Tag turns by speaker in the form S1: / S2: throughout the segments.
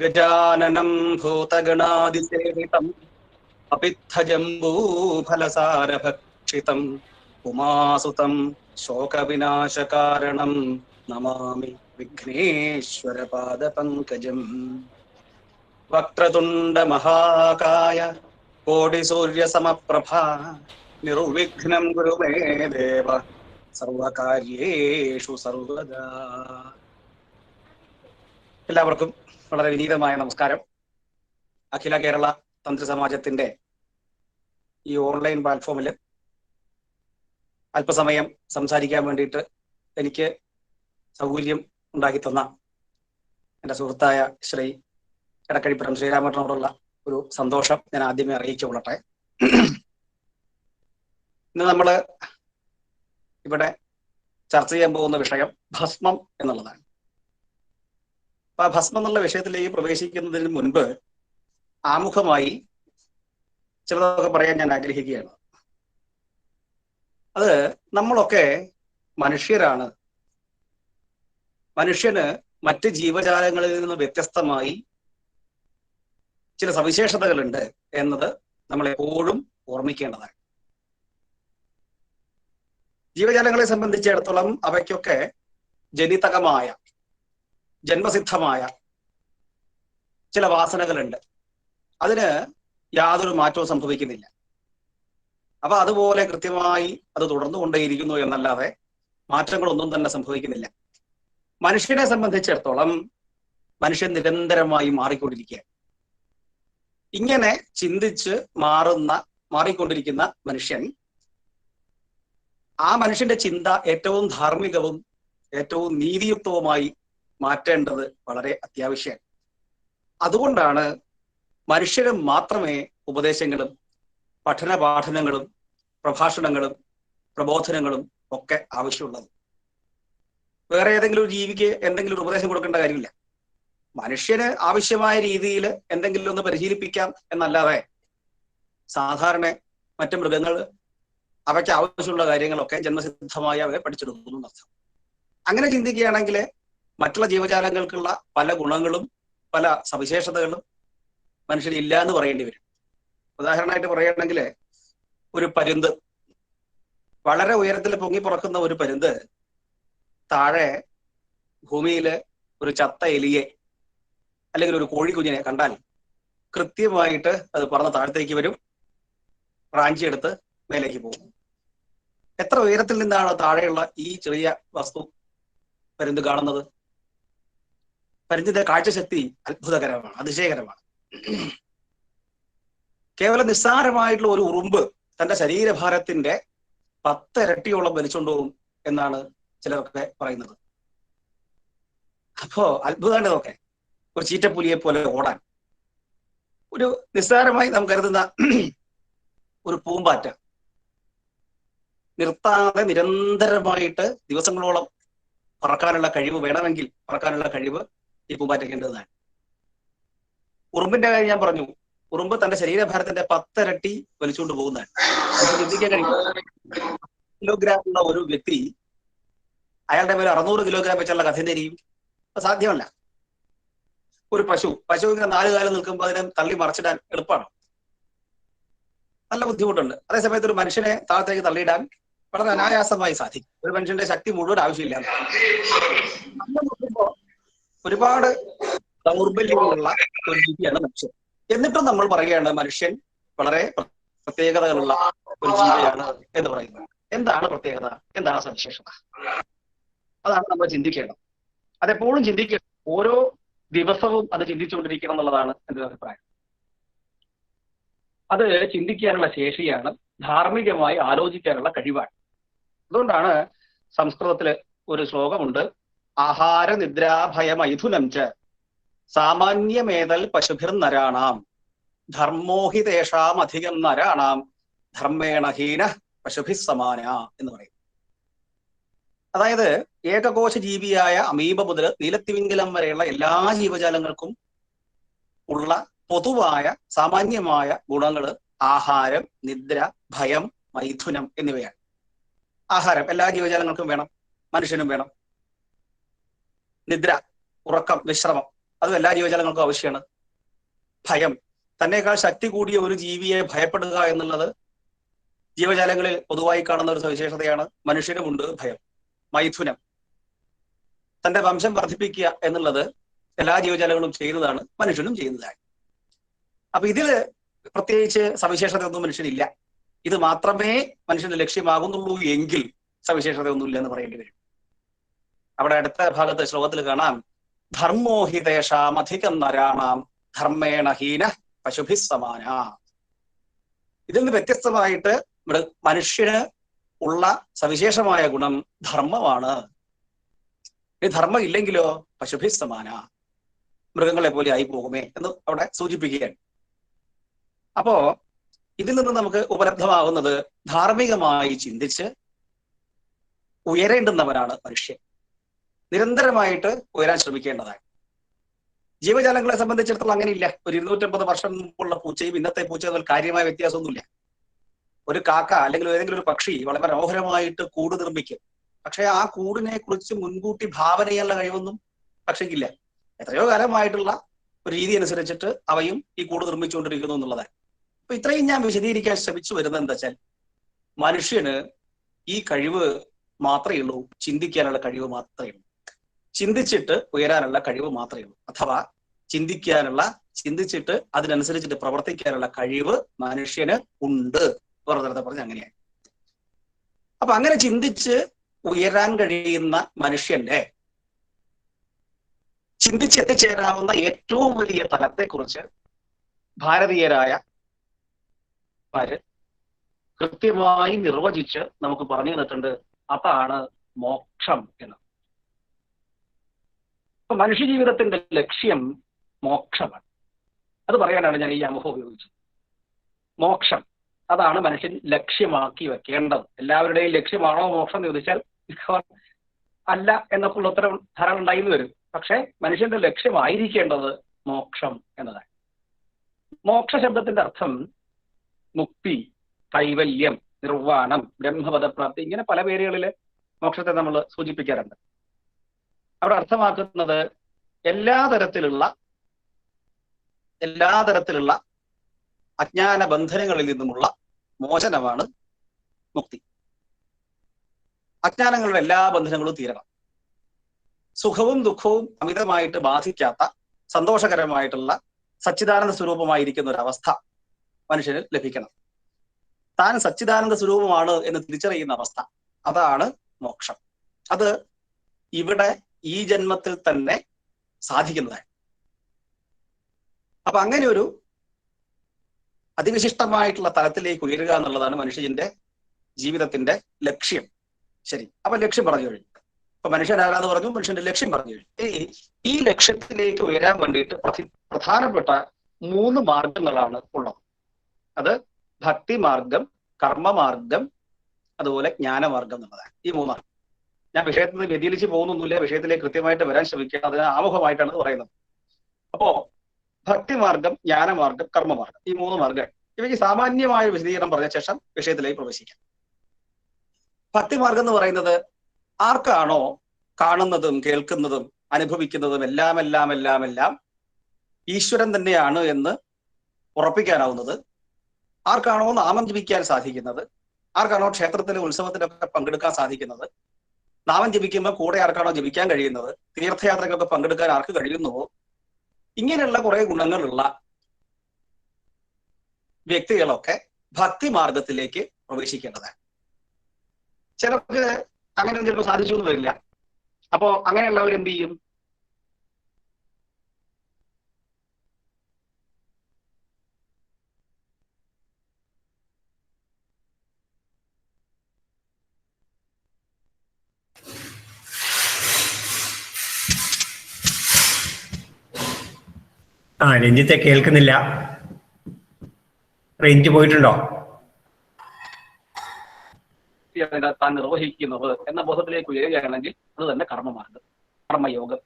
S1: ഗജാനനം ഭൂതഗണാതിസേവിതം അപിത്ഥജംബൂഫലസാരഭക്ഷിതം ഉമാസുതം ശോകവിനാശകാരണം നമാമി വിഘ്നേശ്വരപാദപങ്കജം. വക്രതുണ്ട മഹാകായ കോടിസൂര്യസമപ്രഭ നിർവിഘ്നം കുരു മേ ദേവ സർവകാര്യേഷു സർവദാ. എല്ലാവർക്കും വളരെ വിനീതമായ നമസ്കാരം. അഖില കേരള തന്ത്രി സമാജത്തിന്റെ ഈ ഓൺലൈൻ പ്ലാറ്റ്ഫോമിൽ അല്പസമയം സംസാരിക്കാൻ വേണ്ടിയിട്ട് എനിക്ക് സൗകര്യം ഉണ്ടാക്കി തന്ന എൻ്റെ സുഹൃത്തായ ശ്രീ എടക്കഴിപ്പുറം ശ്രീരാമേട്ടനോടുള്ള ഒരു സന്തോഷം ഞാൻ ആദ്യമേ അറിയിച്ചുകൊള്ളട്ടെ. ഇന്ന് നമ്മൾ ഇവിടെ ചർച്ച ചെയ്യാൻ പോകുന്ന വിഷയം ഭസ്മം എന്നുള്ളതാണ്. അപ്പൊ ആ ഭസ്മം എന്നുള്ള വിഷയത്തിലേക്ക് പ്രവേശിക്കുന്നതിന് മുൻപ് ആമുഖമായി ചിലതൊക്കെ പറയാൻ ഞാൻ ആഗ്രഹിക്കുകയാണ്. അത് നമ്മളൊക്കെ മനുഷ്യരാണ്. മനുഷ്യന് മറ്റ് ജീവജാലങ്ങളിൽ നിന്ന് വ്യത്യസ്തമായി ചില സവിശേഷതകളുണ്ട് എന്നത് നമ്മൾ എപ്പോഴും ഓർമ്മിക്കേണ്ടതാണ്. ജീവജാലങ്ങളെ സംബന്ധിച്ചിടത്തോളം അവയ്ക്കൊക്കെ ജനിതകമായ ജന്മസിദ്ധമായ ചില വാസനകളുണ്ട്. അതിന് യാതൊരു മാറ്റവും സംഭവിക്കുന്നില്ല. അപ്പൊ അതുപോലെ കൃത്യമായി അത് തുടർന്നുകൊണ്ടേയിരിക്കുന്നു എന്നല്ലാതെ മാറ്റങ്ങളൊന്നും തന്നെ സംഭവിക്കുന്നില്ല. മനുഷ്യനെ സംബന്ധിച്ചിടത്തോളം മനുഷ്യൻ നിരന്തരമായി മാറിക്കൊണ്ടിരിക്കുകയാണ്. ഇങ്ങനെ ചിന്തിച്ച് മാറിക്കൊണ്ടിരിക്കുന്ന മനുഷ്യൻ, ആ മനുഷ്യന്റെ ചിന്ത ഏറ്റവും ധാർമ്മികവും ഏറ്റവും നീതിയുക്തവുമായി മാറ്റേണ്ടത് വളരെ അത്യാവശ്യമാണ്. അതുകൊണ്ടാണ് മനുഷ്യന് മാത്രമേ ഉപദേശങ്ങളും പഠനപാഠനങ്ങളും പ്രഭാഷണങ്ങളും പ്രബോധനങ്ങളും ഒക്കെ ആവശ്യമുള്ളത്. വേറെ ഏതെങ്കിലും ഒരു ജീവിക്ക് എന്തെങ്കിലും ഒരു ഉപദേശം കൊടുക്കേണ്ട കാര്യമില്ല. മനുഷ്യന് ആവശ്യമായ രീതിയിൽ എന്തെങ്കിലും ഒന്ന് പരിശീലിപ്പിക്കാം എന്നല്ലാതെ സാധാരണ മറ്റു മൃഗങ്ങൾ അവയ്ക്ക് ആവശ്യമുള്ള കാര്യങ്ങളൊക്കെ ജന്മസിദ്ധമായി അവയെ പഠിച്ചെടുക്കുന്നു എന്നർത്ഥം. അങ്ങനെ ചിന്തിക്കുകയാണെങ്കിൽ മറ്റുള്ള ജീവജാലങ്ങൾക്കുള്ള പല ഗുണങ്ങളും പല സവിശേഷതകളും മനുഷ്യന് ഇല്ല എന്ന് പറയേണ്ടി വരും. ഉദാഹരണമായിട്ട് പറയുകയാണെങ്കിൽ, ഒരു പരുന്ത്, വളരെ ഉയരത്തിൽ പൊങ്ങിപ്പുറക്കുന്ന ഒരു പരുന്ത് താഴെ ഭൂമിയിൽ ഒരു ചത്ത എലിയെ അല്ലെങ്കിൽ ഒരു കോഴിക്കുഞ്ഞിനെ കണ്ടാൽ കൃത്യമായിട്ട് അത് പറന്ന് താഴത്തേക്ക് വരും, റാഞ്ചിയെടുത്ത് മേലേക്ക് പോകും. എത്ര ഉയരത്തിൽ നിന്നാണ് താഴെയുള്ള ഈ ചെറിയ വസ്തു പരുന്ത് കാണുന്നത്? പരുന്തിന്റെ കാഴ്ചശക്തി അത്ഭുതകരമാണ്, അതിശയകരമാണ്. കേവലം നിസ്സാരമായിട്ടുള്ള ഒരു ഉറുമ്പ് തന്റെ ശരീരഭാരത്തിന്റെ 10 ഇരട്ടിയോളം വലിച്ചുകൊണ്ട് പോകും എന്നാണ് ചിലരൊക്കെ പറയുന്നത്. അപ്പോ അത്ഭുതമാണ് ഇതൊക്കെ. ഒരു ചീറ്റപ്പുലിയെ പോലെ ഓടാൻ. ഒരു നിസ്സാരമായി നാം കരുതുന്ന ഒരു പൂമ്പാറ്റ നിർത്താതെ നിരന്തരമായിട്ട് ദിവസങ്ങളോളം പറക്കാനുള്ള കഴിവ് വേണമെങ്കിൽ പറക്കാനുള്ള കഴിവ് ഈ പൂമ്പാറ്റയ്ക്കേണ്ടതാണ്. ഉറുമ്പിന്റെ കാര്യം ഞാൻ പറഞ്ഞു. ഉറുമ്പ് തന്റെ ശരീരഭാരത്തിന്റെ 10 ഇരട്ടി വലിച്ചുകൊണ്ട് പോകുന്നതാണ്. നമുക്ക് ചിന്തിക്കാൻ കഴിയും. കിലോഗ്രാം ഉള്ള ഒരു വ്യക്തി അയാളുടെ മേലെ 600 കിലോഗ്രാം വെച്ചുള്ള കഥ തിരിയും. സാധ്യമല്ല. ഒരു പശു ഇങ്ങനെ 4 കാലം നിൽക്കുമ്പോൾ അതിനെ തള്ളി മറിച്ചിടാൻ എളുപ്പമാണ്, നല്ല ബുദ്ധിമുട്ടുണ്ട്. അതേസമയത്ത് ഒരു മനുഷ്യനെ താഴത്തേക്ക് തള്ളിയിടാൻ വളരെ അനായാസമായി സാധിക്കും. ഒരു മനുഷ്യന്റെ ശക്തി മുഴുവൻ ആവശ്യമില്ല. ഒരുപാട് ദൗർബല്യങ്ങളുള്ള ഒരു ജീവിയാണ് മനുഷ്യൻ. എന്നിട്ടും നമ്മൾ പറയുകയാണ് മനുഷ്യൻ വളരെ പ്രത്യേകതകളുള്ള ഒരു ജീവിയാണ് എന്ന് പറയുന്നത്. എന്താണ് പ്രത്യേകത? എന്താണ് സവിശേഷത? അതാണ് നമ്മൾ ചിന്തിക്കേണ്ടത്. അതെപ്പോഴും ചിന്തിക്കണം. ഓരോ ദിവസവും അത് ചിന്തിച്ചുകൊണ്ടിരിക്കണം എന്നുള്ളതാണ് എൻ്റെ അഭിപ്രായം. അത് ചിന്തിക്കാനുള്ള ശേഷിയാണ്, ധാർമ്മികമായി ആലോചിക്കാനുള്ള കഴിവാണ്. അതുകൊണ്ടാണ് സംസ്കൃതത്തില് ഒരു ശ്ലോകമുണ്ട്: ആഹാര നിദ്രാഭയമൈഥുനം ച സാമാന്യമേതൽ പശുഭിർ നരാണാം ധർമ്മോഹി തേഷാം അധികം നരാണാം ധർമ്മേണ ഹീന പശുഭിസ് സമാന എന്ന് പറയും. അതായത് ഏകകോശ ജീവിയായ അമീബ മുതൽ നീലത്തിമിംഗലം വരെയുള്ള എല്ലാ ജീവജാലങ്ങൾക്കും ഉള്ള പൊതുവായ സാമാന്യമായ ഗുണങ്ങൾ ആഹാരം, നിദ്ര, ഭയം, മൈഥുനം എന്നിവയാണ്. ആഹാരം എല്ലാ ജീവജാലങ്ങൾക്കും വേണം, മനുഷ്യനും വേണം. നിദ്ര, ഉറക്കം, വിശ്രമം അതും എല്ലാ ജീവജാലങ്ങൾക്കും ആവശ്യമാണ്. ഭയം, തന്നേക്കാൾ ശക്തി കൂടിയ ഒരു ജീവിയെ ഭയപ്പെടുക എന്നുള്ളത് ജീവജാലങ്ങളിൽ പൊതുവായി കാണുന്ന ഒരു സവിശേഷതയാണ്. മനുഷ്യനുമുണ്ട് ഭയം. മൈഥുനം, തന്റെ വംശം വർദ്ധിപ്പിക്കുക എന്നുള്ളത് എല്ലാ ജീവജാലങ്ങളും ചെയ്യുന്നതാണ്, മനുഷ്യനും ചെയ്യുന്നതാണ്. അപ്പൊ ഇതില് പ്രത്യേകിച്ച് സവിശേഷതയൊന്നും മനുഷ്യനില്ല. ഇത് മാത്രമേ മനുഷ്യന്റെ ലക്ഷ്യമാകുന്നുള്ളൂ എങ്കിൽ സവിശേഷതയൊന്നുമില്ല എന്ന് പറയേണ്ടി വരും. അവിടെ അടുത്ത ഭാഗത്ത് ശ്ലോകത്തിൽ കാണാം, ധർമ്മോഹിതേഷാം അധികം നരാണാം ധർമ്മേണ ഹീന പശുഭി സമാന. ഇതിൽ നിന്ന് വ്യത്യസ്തമായിട്ട് മനുഷ്യന് ഉള്ള സവിശേഷമായ ഗുണം ധർമ്മമാണ്. ഈ ധർമ്മം ഇല്ലെങ്കിലോ പശുഭി സമാന, മൃഗങ്ങളെ പോലെ ആയി പോകുമേ എന്ന് അവിടെ സൂചിപ്പിക്കുകയാണ്. അപ്പോ ഇതിൽ നിന്ന് നമുക്ക് ഉപലബ്ധമാകുന്നത് ധാർമ്മികമായി ചിന്തിച്ച് ഉയരേണ്ടുന്നവരാണ് മനുഷ്യൻ. നിരന്തരമായിട്ട് ഉയരാൻ ശ്രമിക്കേണ്ടതാണ്. ജീവജാലങ്ങളെ സംബന്ധിച്ചിടത്തോളം അങ്ങനെയില്ല. ഒരു 250 വർഷം മുമ്പുള്ള പൂച്ചയും ഇന്നത്തെ പൂച്ചയും തമ്മിൽ കാര്യമായ വ്യത്യാസമൊന്നുമില്ല. ഒരു കാക്ക അല്ലെങ്കിൽ ഏതെങ്കിലും ഒരു പക്ഷി വളരെ മനോഹരമായിട്ട് കൂട് നിർമ്മിക്കും. പക്ഷെ ആ കൂടിനെ കുറിച്ച് മുൻകൂട്ടി ഭാവന ചെയ്യാനുള്ള കഴിവൊന്നും പക്ഷിക്കില്ല. എത്രയോ കാലമായിട്ടുള്ള ഒരു രീതി അനുസരിച്ചിട്ട് അവയും ഈ കൂട് നിർമ്മിച്ചുകൊണ്ടിരിക്കുന്നു എന്നുള്ളതാണ്. അപ്പൊ ഇത്രയും ഞാൻ വിശദീകരിക്കാൻ ശ്രമിച്ചു വരുന്നത് എന്താ വെച്ചാൽ, മനുഷ്യന് ഈ കഴിവ് മാത്രമേ ഉള്ളൂ, ചിന്തിക്കാനുള്ള കഴിവ് മാത്രമേ ഉള്ളൂ, ചിന്തിച്ചിട്ട് ഉയരാനുള്ള കഴിവ് മാത്രമേ ഉള്ളൂ. അഥവാ ചിന്തിച്ചിട്ട് അതിനനുസരിച്ചിട്ട് പ്രവർത്തിക്കാനുള്ള കഴിവ് മനുഷ്യന് ഉണ്ട്. വെറുതെ പറഞ്ഞ അങ്ങനെയാണ്. അപ്പൊ അങ്ങനെ ചിന്തിച്ച് ഉയരാൻ കഴിയുന്ന മനുഷ്യന്റെ ചിന്തിച്ചെത്തിച്ചേരാവുന്ന ഏറ്റവും വലിയ തലത്തെക്കുറിച്ച് ഭാരതീയരായ കൃത്യമായി നിർവചിച്ച് നമുക്ക് പറഞ്ഞു തന്നിട്ടുണ്ട്. അതാണ് മോക്ഷം എന്ന്. അപ്പൊ മനുഷ്യജീവിതത്തിന്റെ ലക്ഷ്യം മോക്ഷമാണ്. അത് പറയാനാണ് ഞാൻ ഈ അമുഖം ഉപയോഗിച്ചത്. മോക്ഷം, അതാണ് മനുഷ്യൻ ലക്ഷ്യമാക്കി വെക്കേണ്ടത്. എല്ലാവരുടെയും ലക്ഷ്യമാണോ മോക്ഷം എന്ന് ചോദിച്ചാൽ അല്ല എന്നൊക്കെയുള്ള ഉത്തരം ധാരാളം ഉണ്ടായിന്ന് വരും. പക്ഷെ മനുഷ്യന്റെ ലക്ഷ്യമായിരിക്കേണ്ടത് മോക്ഷം എന്നതാണ്. മോക്ഷ ശബ്ദത്തിന്റെ അർത്ഥം മുക്തി, കൈവല്യം, നിർവ്വാണം, ബ്രഹ്മപദപ്രാപ്തി, ഇങ്ങനെ പല പേരുകളിൽ മോക്ഷത്തെ നമ്മൾ സൂചിപ്പിക്കാറുണ്ട്. അവിടെ അർത്ഥമാക്കുന്നത് എല്ലാ തരത്തിലുള്ള അജ്ഞാന ബന്ധനങ്ങളിൽ നിന്നുമുള്ള മോചനമാണ് മുക്തി. അജ്ഞാനങ്ങളുടെ എല്ലാ ബന്ധനങ്ങളും തീരണം. സുഖവും ദുഃഖവും അമിതമായിട്ട് ബാധിക്കാത്ത സന്തോഷകരമായിട്ടുള്ള സച്ചിദാനന്ദ സ്വരൂപമായിരിക്കുന്ന ഒരു അവസ്ഥ മനുഷ്യന് ലഭിക്കണം. താൻ സച്ചിദാനന്ദ സ്വരൂപമാണ് എന്ന് തിരിച്ചറിയുന്ന അവസ്ഥ, അതാണ് മോക്ഷം. അത് ഇവിടെ ഈ ജന്മത്തിൽ തന്നെ സാധിക്കുന്നതാണ്. അപ്പൊ അങ്ങനെ ഒരു അതിവിശിഷ്ടമായിട്ടുള്ള തലത്തിലേക്ക് ഉയരുക എന്നുള്ളതാണ് മനുഷ്യന്റെ ജീവിതത്തിന്റെ ലക്ഷ്യം. ശരി, അപ്പൊ ലക്ഷ്യം പറഞ്ഞു കഴിഞ്ഞു. അപ്പൊ മനുഷ്യനാകാന്ന് പറഞ്ഞു, മനുഷ്യന്റെ ലക്ഷ്യം പറഞ്ഞു കഴിഞ്ഞു. ഈ ലക്ഷ്യത്തിലേക്ക് ഉയരാൻ വേണ്ടിയിട്ട് പ്രധാനപ്പെട്ട 3 മാർഗങ്ങളാണ് ഉള്ളത്. അത് ഭക്തിമാർഗം, കർമ്മമാർഗം, അതുപോലെ ജ്ഞാനമാർഗം എന്നുള്ളതാണ്. ഈ 3. ഞാൻ വിഷയത്തിൽ നിന്ന് വ്യതിചലിച്ച് പോകുന്നൊന്നുമില്ല, വിഷയത്തിലേക്ക് കൃത്യമായിട്ട് വരാൻ ശ്രമിക്കുക. അതിന് ആമുഖമായിട്ടാണ് ഇത് പറയുന്നത്. അപ്പോ ഭക്തിമാർഗം, ജ്ഞാനമാർഗം, കർമ്മമാർഗം, ഈ 3 മാർഗം. ഇവയ്ക്ക് സാമാന്യമായ വിശദീകരണം പറഞ്ഞ ശേഷം വിഷയത്തിലേക്ക് പ്രവേശിക്കാം. ഭക്തിമാർഗം എന്ന് പറയുന്നത് ആർക്കാണോ കാണുന്നതും കേൾക്കുന്നതും അനുഭവിക്കുന്നതും എല്ലാം ഈശ്വരൻ തന്നെയാണ് എന്ന് ഉറപ്പിക്കാനാവുന്നത്, ആർക്കാണോ നാമം ജപിക്കാൻ സാധിക്കുന്നത്, ആർക്കാണോ ക്ഷേത്രത്തിലെ ഉത്സവത്തിലൊക്കെ പങ്കെടുക്കാൻ സാധിക്കുന്നത്, നാമം ജപിക്കുമ്പോൾ കൂടെ ആർക്കാണോ ജപിക്കാൻ കഴിയുന്നത്, തീർത്ഥയാത്രയ്ക്കൊക്കെ പങ്കെടുക്കാൻ ആർക്ക് കഴിയുന്നുവോ, ഇങ്ങനെയുള്ള കുറെ ഗുണങ്ങളുള്ള വ്യക്തികളൊക്കെ ഭക്തിമാർഗത്തിലേക്ക് പ്രവേശിക്കേണ്ടതാണ്. ചിലർക്ക് അങ്ങനെ ചിലപ്പോൾ സാധിച്ചു എന്ന് വരില്ല. അപ്പോ അങ്ങനെയുള്ളവർ എന്ത് ചെയ്യും?
S2: രഞ്ജിത്തെ കേൾക്കുന്നില്ല. റേഞ്ച് പോയിട്ടുണ്ടോ?
S1: താൻ നിർവഹിക്കുന്നത് എന്ന ബോധത്തിലേക്ക് ഉയരുകയാണെങ്കിൽ അത് തന്നെ കർമ്മമാർഗം, കർമ്മയോഗം.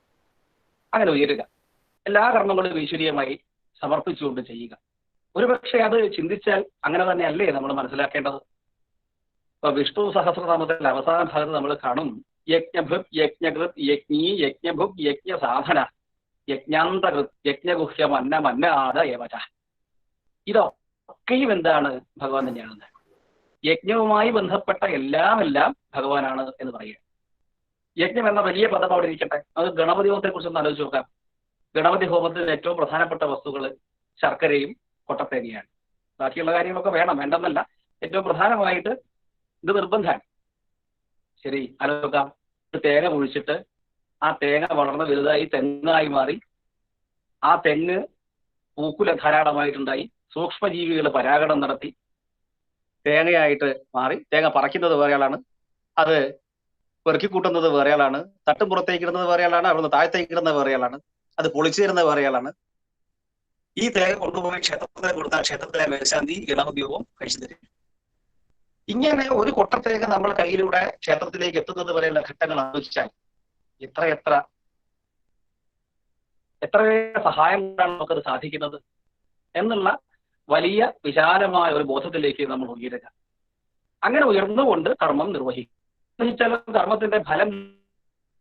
S1: അങ്ങനെ ഉയരുക, എല്ലാ കർമ്മങ്ങളും ഈശ്വരീയമായി സമർപ്പിച്ചുകൊണ്ട് ചെയ്യുക. ഒരുപക്ഷെ അത് ചിന്തിച്ചാൽ അങ്ങനെ തന്നെ അല്ലേ നമ്മൾ മനസ്സിലാക്കേണ്ടത്? ഇപ്പൊ വിഷ്ണു സഹസ്രനാമത്തിൽ അവസാന ഭാഗത്ത് നമ്മൾ കാണും, യജ്ഞഭുക് യജ്ഞകൃത് യജ്ഞീ യജ്ഞഭുക് യജ്ഞ സാധന യജ്ഞഗുഹ്യം അന്നമന്നാദ യവച. ഇതൊക്കെയും എന്താണ്? ഭഗവാൻ തന്നെയാണ്. യജ്ഞവുമായി ബന്ധപ്പെട്ട എല്ലാം ഭഗവാനാണ് എന്ന് പറയുക. യജ്ഞം എന്ന വലിയ പദം അവിടെ ഇരിക്കട്ടെ. അത് ഗണപതി ഹോമത്തെ കുറിച്ചൊന്ന് ആലോചിച്ച് നോക്കാം. ഗണപതി ഹോമത്തിന് ഏറ്റവും പ്രധാനപ്പെട്ട വസ്തുക്കൾ ശർക്കരയും കൊട്ടത്തേങ്ങയാണ്. ബാക്കിയുള്ള കാര്യങ്ങളൊക്കെ വേണ്ടെന്നല്ല, ഏറ്റവും പ്രധാനമായിട്ട് ഇത് നിർബന്ധമാണ്. ശരി, ആലോചിക്കാം. തേങ്ങ പൊഴിച്ചിട്ട് ആ തേങ്ങ വളർന്ന് വലുതായി തെങ്ങായി മാറി, ആ തെങ്ങ് പൂക്കുല ധാരാളമായിട്ടുണ്ടായി, സൂക്ഷ്മജീവികൾ പരാഗണം നടത്തി തേങ്ങയായിട്ട് മാറി. തേങ്ങ പറിക്കുന്നത് വേറെ ആളാണ്, അത് പെറുക്കിക്കൂട്ടുന്നത് വേറെ ആളാണ്, തട്ടും പുറത്തേക്ക് ഇടുന്നത് വേറെ ആളാണ്, അവിടുന്ന് താഴത്തേക്ക് ഇടുന്നത് വേറെ ആളാണ്, അത് പൊളിച്ചു തരുന്നത് വേറെ ആളാണ്. ഈ തേങ്ങ കൊണ്ടുപോയി ക്ഷേത്രത്തിൽ കൊടുത്താൽ ക്ഷേത്രത്തിലെ മേൽശാന്തി ഗണപതിയോഗം കഴിച്ചു തരും. ഇങ്ങനെ ഒരു കൊട്ടത്തേക്ക് നമ്മൾ കയ്യിലൂടെ ക്ഷേത്രത്തിലേക്ക് എത്തുന്നത് വരെയുള്ള ഘട്ടങ്ങൾ ആലോചിച്ചാൽ എത്ര സഹായം കൊണ്ടാണ് നമുക്കത് സാധിക്കുന്നത് എന്നുള്ള വലിയ വിശാലമായ ഒരു ബോധത്തിലേക്ക് നമ്മൾ ഉയരുക. അങ്ങനെ ഉയർന്നുകൊണ്ട് കർമ്മം നിർവഹിച്ചാലും കർമ്മത്തിന്റെ ഫലം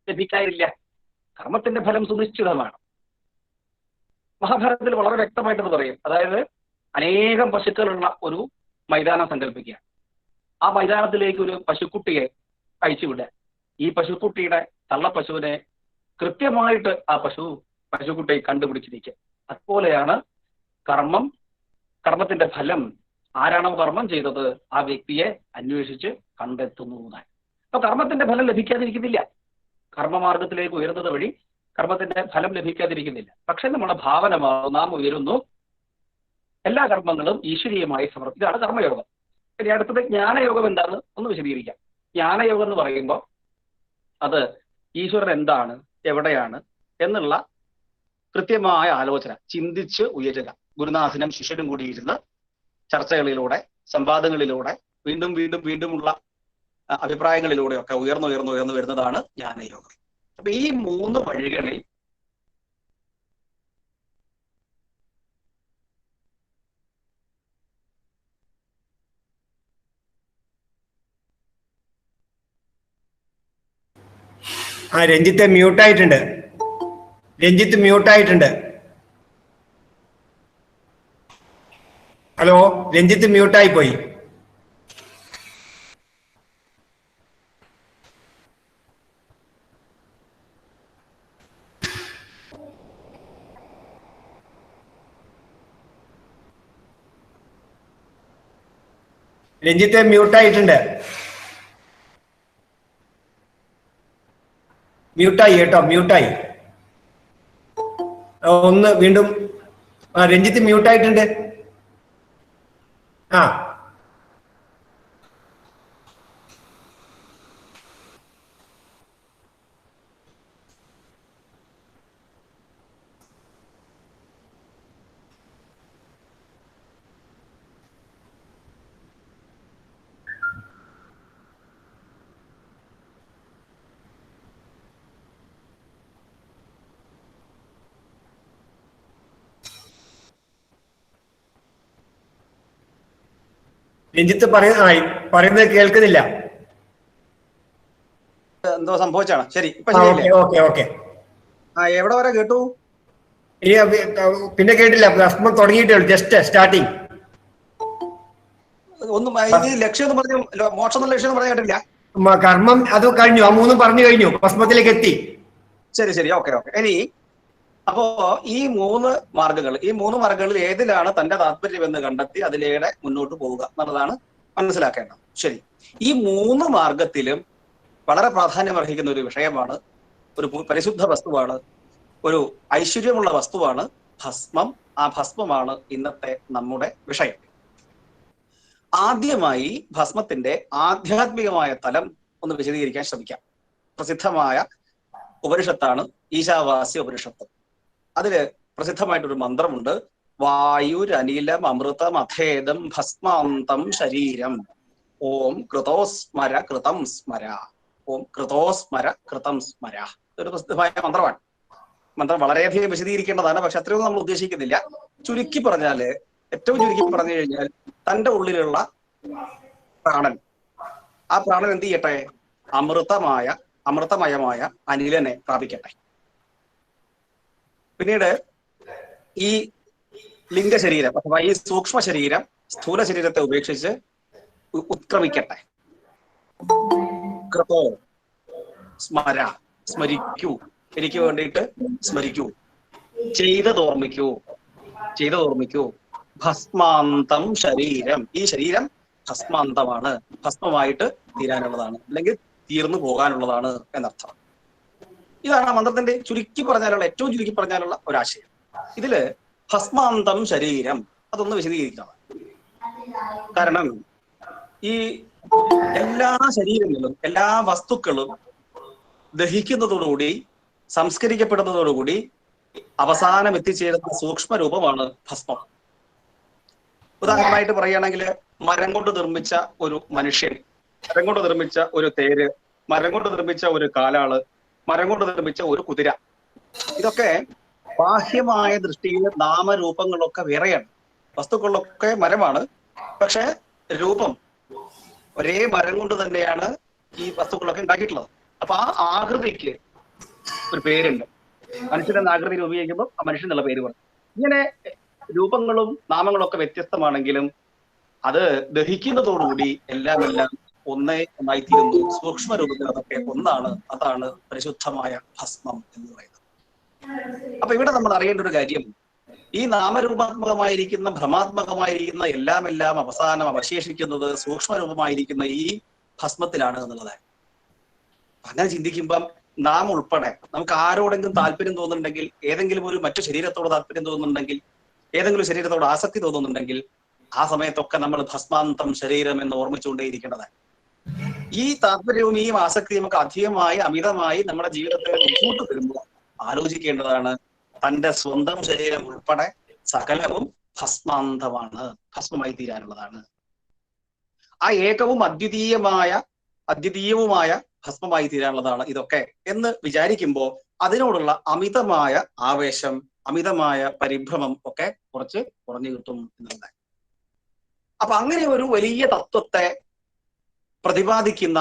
S1: ലഭിക്കാനില്ല. കർമ്മത്തിന്റെ ഫലം സുനിശ്ചിതമാണ്. മഹാഭാരതത്തിൽ വളരെ വ്യക്തമായിട്ടത് പറയും. അതായത് അനേകം പശുക്കളുള്ള ഒരു മൈതാനം സങ്കല്പിക്കുക. ആ മൈതാനത്തിലേക്ക് ഒരു പശുക്കുട്ടിയെ അയച്ചുവിടുക. ഈ പശുക്കുട്ടിയുടെ തള്ളപ്പശുവിനെ കൃത്യമായിട്ട് ആ പശുക്കുട്ടിയെ കണ്ടുപിടിച്ചിരിക്കുക. അതുപോലെയാണ് കർമ്മത്തിന്റെ ഫലം. ആരാണോ കർമ്മം ചെയ്തത് ആ വ്യക്തിയെ അന്വേഷിച്ച് കണ്ടെത്തുന്നതാണ്. അപ്പൊ കർമ്മത്തിന്റെ ഫലം ലഭിക്കാതിരിക്കുന്നില്ല. കർമ്മമാർഗത്തിലേക്ക് ഉയരുന്നത് വഴി കർമ്മത്തിന്റെ ഫലം ലഭിക്കാതിരിക്കുന്നില്ല. പക്ഷെ നമ്മുടെ ഭാവന മാറും, നാം ഉയരുന്നു, എല്ലാ കർമ്മങ്ങളും ഈശ്വരീയമായി സമർപ്പിക്കും. ഇതാണ് കർമ്മയോഗം. ഇനി അടുത്തത് ജ്ഞാനയോഗം എന്താന്ന് ഒന്ന് വിശദീകരിക്കാം. ജ്ഞാനയോഗം എന്ന് പറയുമ്പോൾ അത് ഈശ്വരൻ എന്താണ്, എവിടെയാണ് എന്നുള്ള കൃത്യമായ ആലോചന, ചിന്തിച്ച് ഉയരുക. ഗുരുനാഥനും ശിഷ്യനും കൂടി ഇരുന്ന് ചർച്ചകളിലൂടെ, സംവാദങ്ങളിലൂടെ, വീണ്ടും വീണ്ടും വീണ്ടുമുള്ള അഭിപ്രായങ്ങളിലൂടെയൊക്കെ ഉയർന്നു വരുന്നതാണ് ജ്ഞാനയോഗം. അപ്പൊ ഈ 3 വഴികളിൽ
S2: രഞ്ജിത്ത് മ്യൂട്ടായിട്ടുണ്ട്. ഹലോ, രഞ്ജിത്ത് മ്യൂട്ടായി പോയി. രഞ്ജിത്ത് മ്യൂട്ടായിട്ടുണ്ട്. മ്യൂട്ടായി കേട്ടോ, മ്യൂട്ടായി. ഒന്ന് വീണ്ടും. രഞ്ജിത്ത് മ്യൂട്ടായിട്ടുണ്ട്. രഞ്ജിത്ത് പറയുന്നത് കേൾക്കുന്നില്ല.
S1: എന്തോ സംഭവിച്ചാണ്. ശരി,
S2: ഓക്കെ.
S1: എവിടെ വരെ കേട്ടു?
S2: പിന്നെ കേട്ടില്ല. ഭസ്മം തുടങ്ങിയിട്ടേ ഉള്ളൂ, ജസ്റ്റ് സ്റ്റാർട്ടിങ്.
S1: ഒന്നും ലക്ഷ്യം പറഞ്ഞു, മോക്ഷം ലക്ഷ്യം പറയാൻ കേട്ടില്ല.
S2: കർമ്മം അത് കഴിഞ്ഞു, ആ 3 പറഞ്ഞു കഴിഞ്ഞു, ഭസ്മത്തിലേക്ക് എത്തി.
S1: ശരി, ഓക്കെ. ഇനി അപ്പോ ഈ 3 മാർഗങ്ങളിൽ ഏതിലാണ് തന്റെ താല്പര്യമെന്ന് കണ്ടെത്തി അതിലൂടെ മുന്നോട്ട് പോവുക എന്നുള്ളതാണ് മനസ്സിലാക്കേണ്ടത്. ശരി, ഈ 3 മാർഗത്തിലും വളരെ പ്രാധാന്യം അർഹിക്കുന്ന ഒരു വിഷയമാണ്, ഒരു പരിശുദ്ധ വസ്തുവാണ്, ഒരു ഐശ്വര്യമുള്ള വസ്തുവാണ് ഭസ്മം. ആ ഭസ്മമാണ് ഇന്നത്തെ നമ്മുടെ വിഷയം. ആദ്യമായി ഭസ്മത്തിന്റെ ആധ്യാത്മികമായ തലം ഒന്ന് വിശദീകരിക്കാൻ ശ്രമിക്കാം. പ്രസിദ്ധമായ ഉപനിഷത്താണ് ഈശാവാസ്യ ഉപനിഷത്ത്. അതില് പ്രസിദ്ധമായിട്ടൊരു മന്ത്രമുണ്ട്. വായുരനിലം അമൃതം അഥേദം ഭസ്മാന്തം ശരീരം ഓം കൃതോസ്മര കൃതം സ്മര. ഓം കൃതോസ്മര കൃതം സ്മര. ഇതൊരു പ്രസിദ്ധമായ മന്ത്രമാണ്. മന്ത്രം വളരെയധികം വിശദീകരിക്കേണ്ടതാണ്, പക്ഷെ അത്രയൊന്നും നമ്മൾ ഉദ്ദേശിക്കുന്നില്ല. ഏറ്റവും ചുരുക്കി പറഞ്ഞു കഴിഞ്ഞാൽ തന്റെ ഉള്ളിലുള്ള പ്രാണൻ, ആ പ്രാണൻ എന്ത് ചെയ്യട്ടെ? അമൃതമയമായ അനിലനെ പ്രാപിക്കട്ടെ. പിന്നീട് ഈ ലിംഗശരീരം അഥവാ ഈ സൂക്ഷ്മ ശരീരം സ്ഥൂല ശരീരത്തെ ഉപേക്ഷിച്ച് ഉത്ക്രമിക്കട്ടെ. കൃതോ സ്മര, സ്മരിക്കൂ, എനിക്ക് വേണ്ടിയിട്ട് സ്മരിക്കൂ. ചെയ്തതോർമ്മിക്കൂ, ചെയ്തതോർമ്മിക്കൂ. ഭസ്മാന്തം ശരീരം, ഈ ശരീരം ഭസ്മാന്തമാണ്, ഭസ്മമായിട്ട് തീരാനുള്ളതാണ്, അല്ലെങ്കിൽ തീർന്നു പോകാനുള്ളതാണ് എന്നർത്ഥം. ഇതാണ് ആ മന്ത്രത്തിന്റെ ചുരുക്കി പറഞ്ഞാലുള്ള, ഏറ്റവും ചുരുക്കി പറഞ്ഞാലുള്ള ഒരാശയം. ഇതില് ഭസ്മാന്തം ശരീരം അതൊന്ന് വിശദീകരിക്കണം. കാരണം ഈ എല്ലാ ശരീരങ്ങളും എല്ലാ വസ്തുക്കളും ദഹിക്കുന്നതോടുകൂടി, സംസ്കരിക്കപ്പെടുന്നതോടുകൂടി അവസാനം എത്തിച്ചേരുന്ന സൂക്ഷ്മ രൂപമാണ് ഭസ്മം. ഉദാഹരണമായിട്ട് പറയുകയാണെങ്കിൽ, മരം കൊണ്ട് നിർമ്മിച്ച ഒരു മനുഷ്യൻ, മരം കൊണ്ട് നിർമ്മിച്ച ഒരു തേര്, മരം കൊണ്ട് നിർമ്മിച്ച ഒരു കാലാള്, മരം കൊണ്ട് നിർമ്മിച്ച ഒരു കുതിര, ഇതൊക്കെ ബാഹ്യമായ ദൃഷ്ടിയിൽ നാമരൂപങ്ങളൊക്കെ വേറെയാണ്. വസ്തുക്കളൊക്കെ മരമാണ്, പക്ഷെ രൂപം ഒരേ മരം കൊണ്ട് തന്നെയാണ് ഈ വസ്തുക്കളൊക്കെ ഉണ്ടാക്കിയിട്ടുള്ളത്. അപ്പൊ ആ ആകൃതിക്ക് ഒരു പേരുണ്ട്. മനുഷ്യനെന്ന ആകൃതിയിൽ ഉപയോഗിക്കുമ്പോൾ ആ മനുഷ്യൻ എന്നുള്ള പേര് പറയും. ഇങ്ങനെ രൂപങ്ങളും നാമങ്ങളും ഒക്കെ വ്യത്യസ്തമാണെങ്കിലും അത് ദഹിക്കുന്നതോടുകൂടി എല്ലാം ഒന്നായി തീരുന്നു. സൂക്ഷ്മ രൂപത്തിൽ അതൊക്കെ ഒന്നാണ്. അതാണ് പരിശുദ്ധമായ ഭസ്മം എന്ന് പറയുന്നത്. അപ്പൊ ഇവിടെ നമ്മൾ അറിയേണ്ട ഒരു കാര്യം, ഈ നാമരൂപാത്മകമായിരിക്കുന്ന ഭ്രമാത്മകമായിരിക്കുന്ന എല്ലാം അവസാനം അവശേഷിക്കുന്നത് സൂക്ഷ്മരൂപമായിരിക്കുന്ന ഈ ഭസ്മത്തിലാണ് എന്നുള്ളതാണ്. അങ്ങനെ ചിന്തിക്കുമ്പം നാം ഉൾപ്പെടെ നമുക്ക് ആരോടെങ്കിലും താല്പര്യം തോന്നുന്നുണ്ടെങ്കിൽ, ഏതെങ്കിലും ഒരു മറ്റു ശരീരത്തോട് താല്പര്യം തോന്നുന്നുണ്ടെങ്കിൽ, ഏതെങ്കിലും ശരീരത്തോട് ആസക്തി തോന്നുന്നുണ്ടെങ്കിൽ, ആ സമയത്തൊക്കെ നമ്മൾ ഭസ്മാന്തം ശരീരം എന്ന് ഓർമ്മിച്ചുകൊണ്ടേയിരിക്കേണ്ടതാണ്. ഈ താല്പര്യവും ഈ ആസക്തിയും ഒക്കെ അധികമായി അമിതമായി നമ്മുടെ ജീവിതത്തിൽ ബുദ്ധിമുട്ട് വരുമ്പോൾ ആലോചിക്കേണ്ടതാണ്, തന്റെ സ്വന്തം ശരീരം ഉൾപ്പെടെ സകലവും ഭസ്മാന്തമാണ്, ഭസ്മമായി തീരാനുള്ളതാണ്. ആ ഏകവും അദ്വിതീയവുമായ ഭസ്മമായി തീരാനുള്ളതാണ് ഇതൊക്കെ എന്ന് വിചാരിക്കുമ്പോൾ അതിനോടുള്ള അമിതമായ ആവേശം, അമിതമായ പരിഭ്രമം ഒക്കെ കുറച്ച് കുറഞ്ഞു കിട്ടും എന്നുള്ളത്. അപ്പൊ അങ്ങനെ ഒരു വലിയ തത്വത്തെ പ്രതിപാദിക്കുന്ന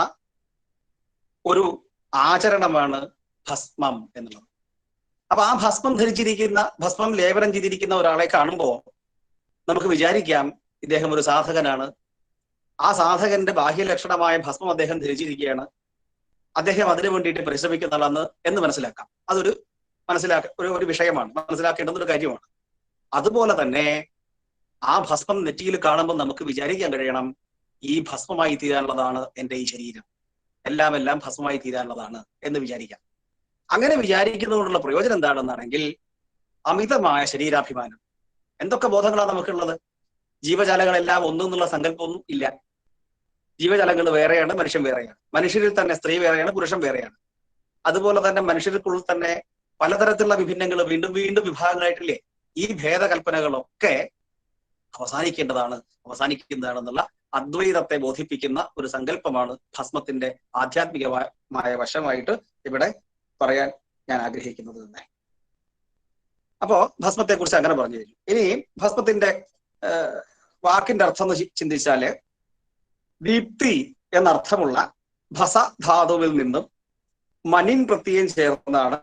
S1: ഒരു ആചരണമാണ് ഭസ്മം എന്നുള്ളത്. അപ്പൊ ആ ഭസ്മം ധരിച്ചിരിക്കുന്ന, ഭസ്മം ലേപനം ചെയ്തിരിക്കുന്ന ഒരാളെ കാണുമ്പോൾ നമുക്ക് വിചാരിക്കാം ഇദ്ദേഹം ഒരു സാധകനാണ്. ആ സാധകന്റെ ബാഹ്യലക്ഷണമായ ഭസ്മം അദ്ദേഹം ധരിച്ചിരിക്കുകയാണ്, അദ്ദേഹം അതിനു വേണ്ടിയിട്ട് പരിശ്രമിക്കുന്നതാണ് എന്ന് മനസ്സിലാക്കാം. അതൊരു ഒരു വിഷയമാണ്, മനസ്സിലാക്കേണ്ടുന്ന ഒരു കാര്യമാണ്. അതുപോലെ തന്നെ ആ ഭസ്മം നെറ്റിയിൽ കാണുമ്പോൾ നമുക്ക് വിചാരിക്കാൻ കഴിയണം, ഈ ഭസ്മമായി തീരാനുള്ളതാണ് എൻ്റെ ഈ ശരീരം, എല്ലാം ഭസ്മമായി തീരാനുള്ളതാണ് എന്ന് വിചാരിക്കാം. അങ്ങനെ വിചാരിക്കുന്നതുകൊണ്ടുള്ള പ്രയോജനം എന്താണെന്നാണെങ്കിൽ, അമിതമായ ശരീരാഭിമാനം. എന്തൊക്കെ ബോധങ്ങളാണ് നമുക്കുള്ളത്? ജീവജാലങ്ങളെല്ലാം ഒന്നെന്നുള്ള സങ്കല്പമൊന്നും ഇല്ല. ജീവജാലങ്ങൾ വേറെയാണ്, മനുഷ്യൻ വേറെയാണ്. മനുഷ്യരിൽ തന്നെ സ്ത്രീ വേറെയാണ്, പുരുഷൻ വേറെയാണ്. അതുപോലെ തന്നെ മനുഷ്യർക്കുള്ളിൽ തന്നെ പലതരത്തിലുള്ള വിഭിന്നങ്ങൾ വീണ്ടും വിഭാഗങ്ങളായിട്ടില്ലേ? ഈ ഭേദകൽപ്പനകളൊക്കെ അവസാനിക്കുന്നതാണെന്നുള്ള അദ്വൈതത്തെ ബോധിപ്പിക്കുന്ന ഒരു സങ്കല്പമാണ് ഭസ്മത്തിന്റെ ആധ്യാത്മികമായ വശമായിട്ട് ഇവിടെ പറയാൻ ഞാൻ ആഗ്രഹിക്കുന്നത് തന്നെ. അപ്പോ ഭസ്മത്തെ കുറിച്ച് അങ്ങനെ പറഞ്ഞു കഴിഞ്ഞു. ഇനി ഭസ്മത്തിന്റെ വാക്കിന്റെ അർത്ഥം എന്ന് ചിന്തിച്ചാല്, ദീപ്തി എന്നർത്ഥമുള്ള ഭസ ധാതുവിൽ നിന്നും മനിൻ പ്രത്യയം ചേർന്നാണ്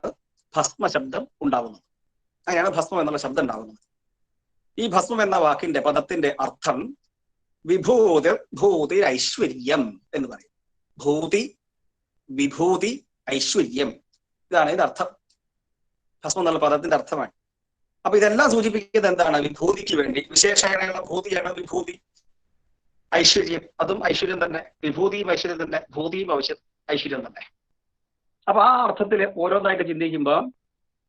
S1: ഭസ്മ ശബ്ദം ഉണ്ടാവുന്നത്. അങ്ങനെയാണ് ഭസ്മം എന്നുള്ള ശബ്ദം ഉണ്ടാവുന്നത്. ഈ ഭസ്മം എന്ന വാക്കിന്റെ പദത്തിന്റെ അർത്ഥം ഭൂതി ഐശ്വര്യം എന്ന് പറയും. ഭൂതി, വിഭൂതി, ഐശ്വര്യം, ഇതാണ് ഇതിന്റെ അർത്ഥം. ഭസ്മം എന്നുള്ള പദത്തിന്റെ അർത്ഥമാണ്. അപ്പൊ ഇതെല്ലാം സൂചിപ്പിക്കുന്നത് എന്താണ്? വിഭൂതിക്ക് വേണ്ടി, വിശേഷണയുള്ള ഭൂതിയാണ് വിഭൂതി. ഐശ്വര്യം, അതും ഐശ്വര്യം തന്നെ. വിഭൂതിയും ഐശ്വര്യം തന്നെ, ഭൂതിയും ഐശ്വര്യം തന്നെ. അപ്പൊ ആ അർത്ഥത്തില് ഓരോന്നായിട്ട് ചിന്തിക്കുമ്പോൾ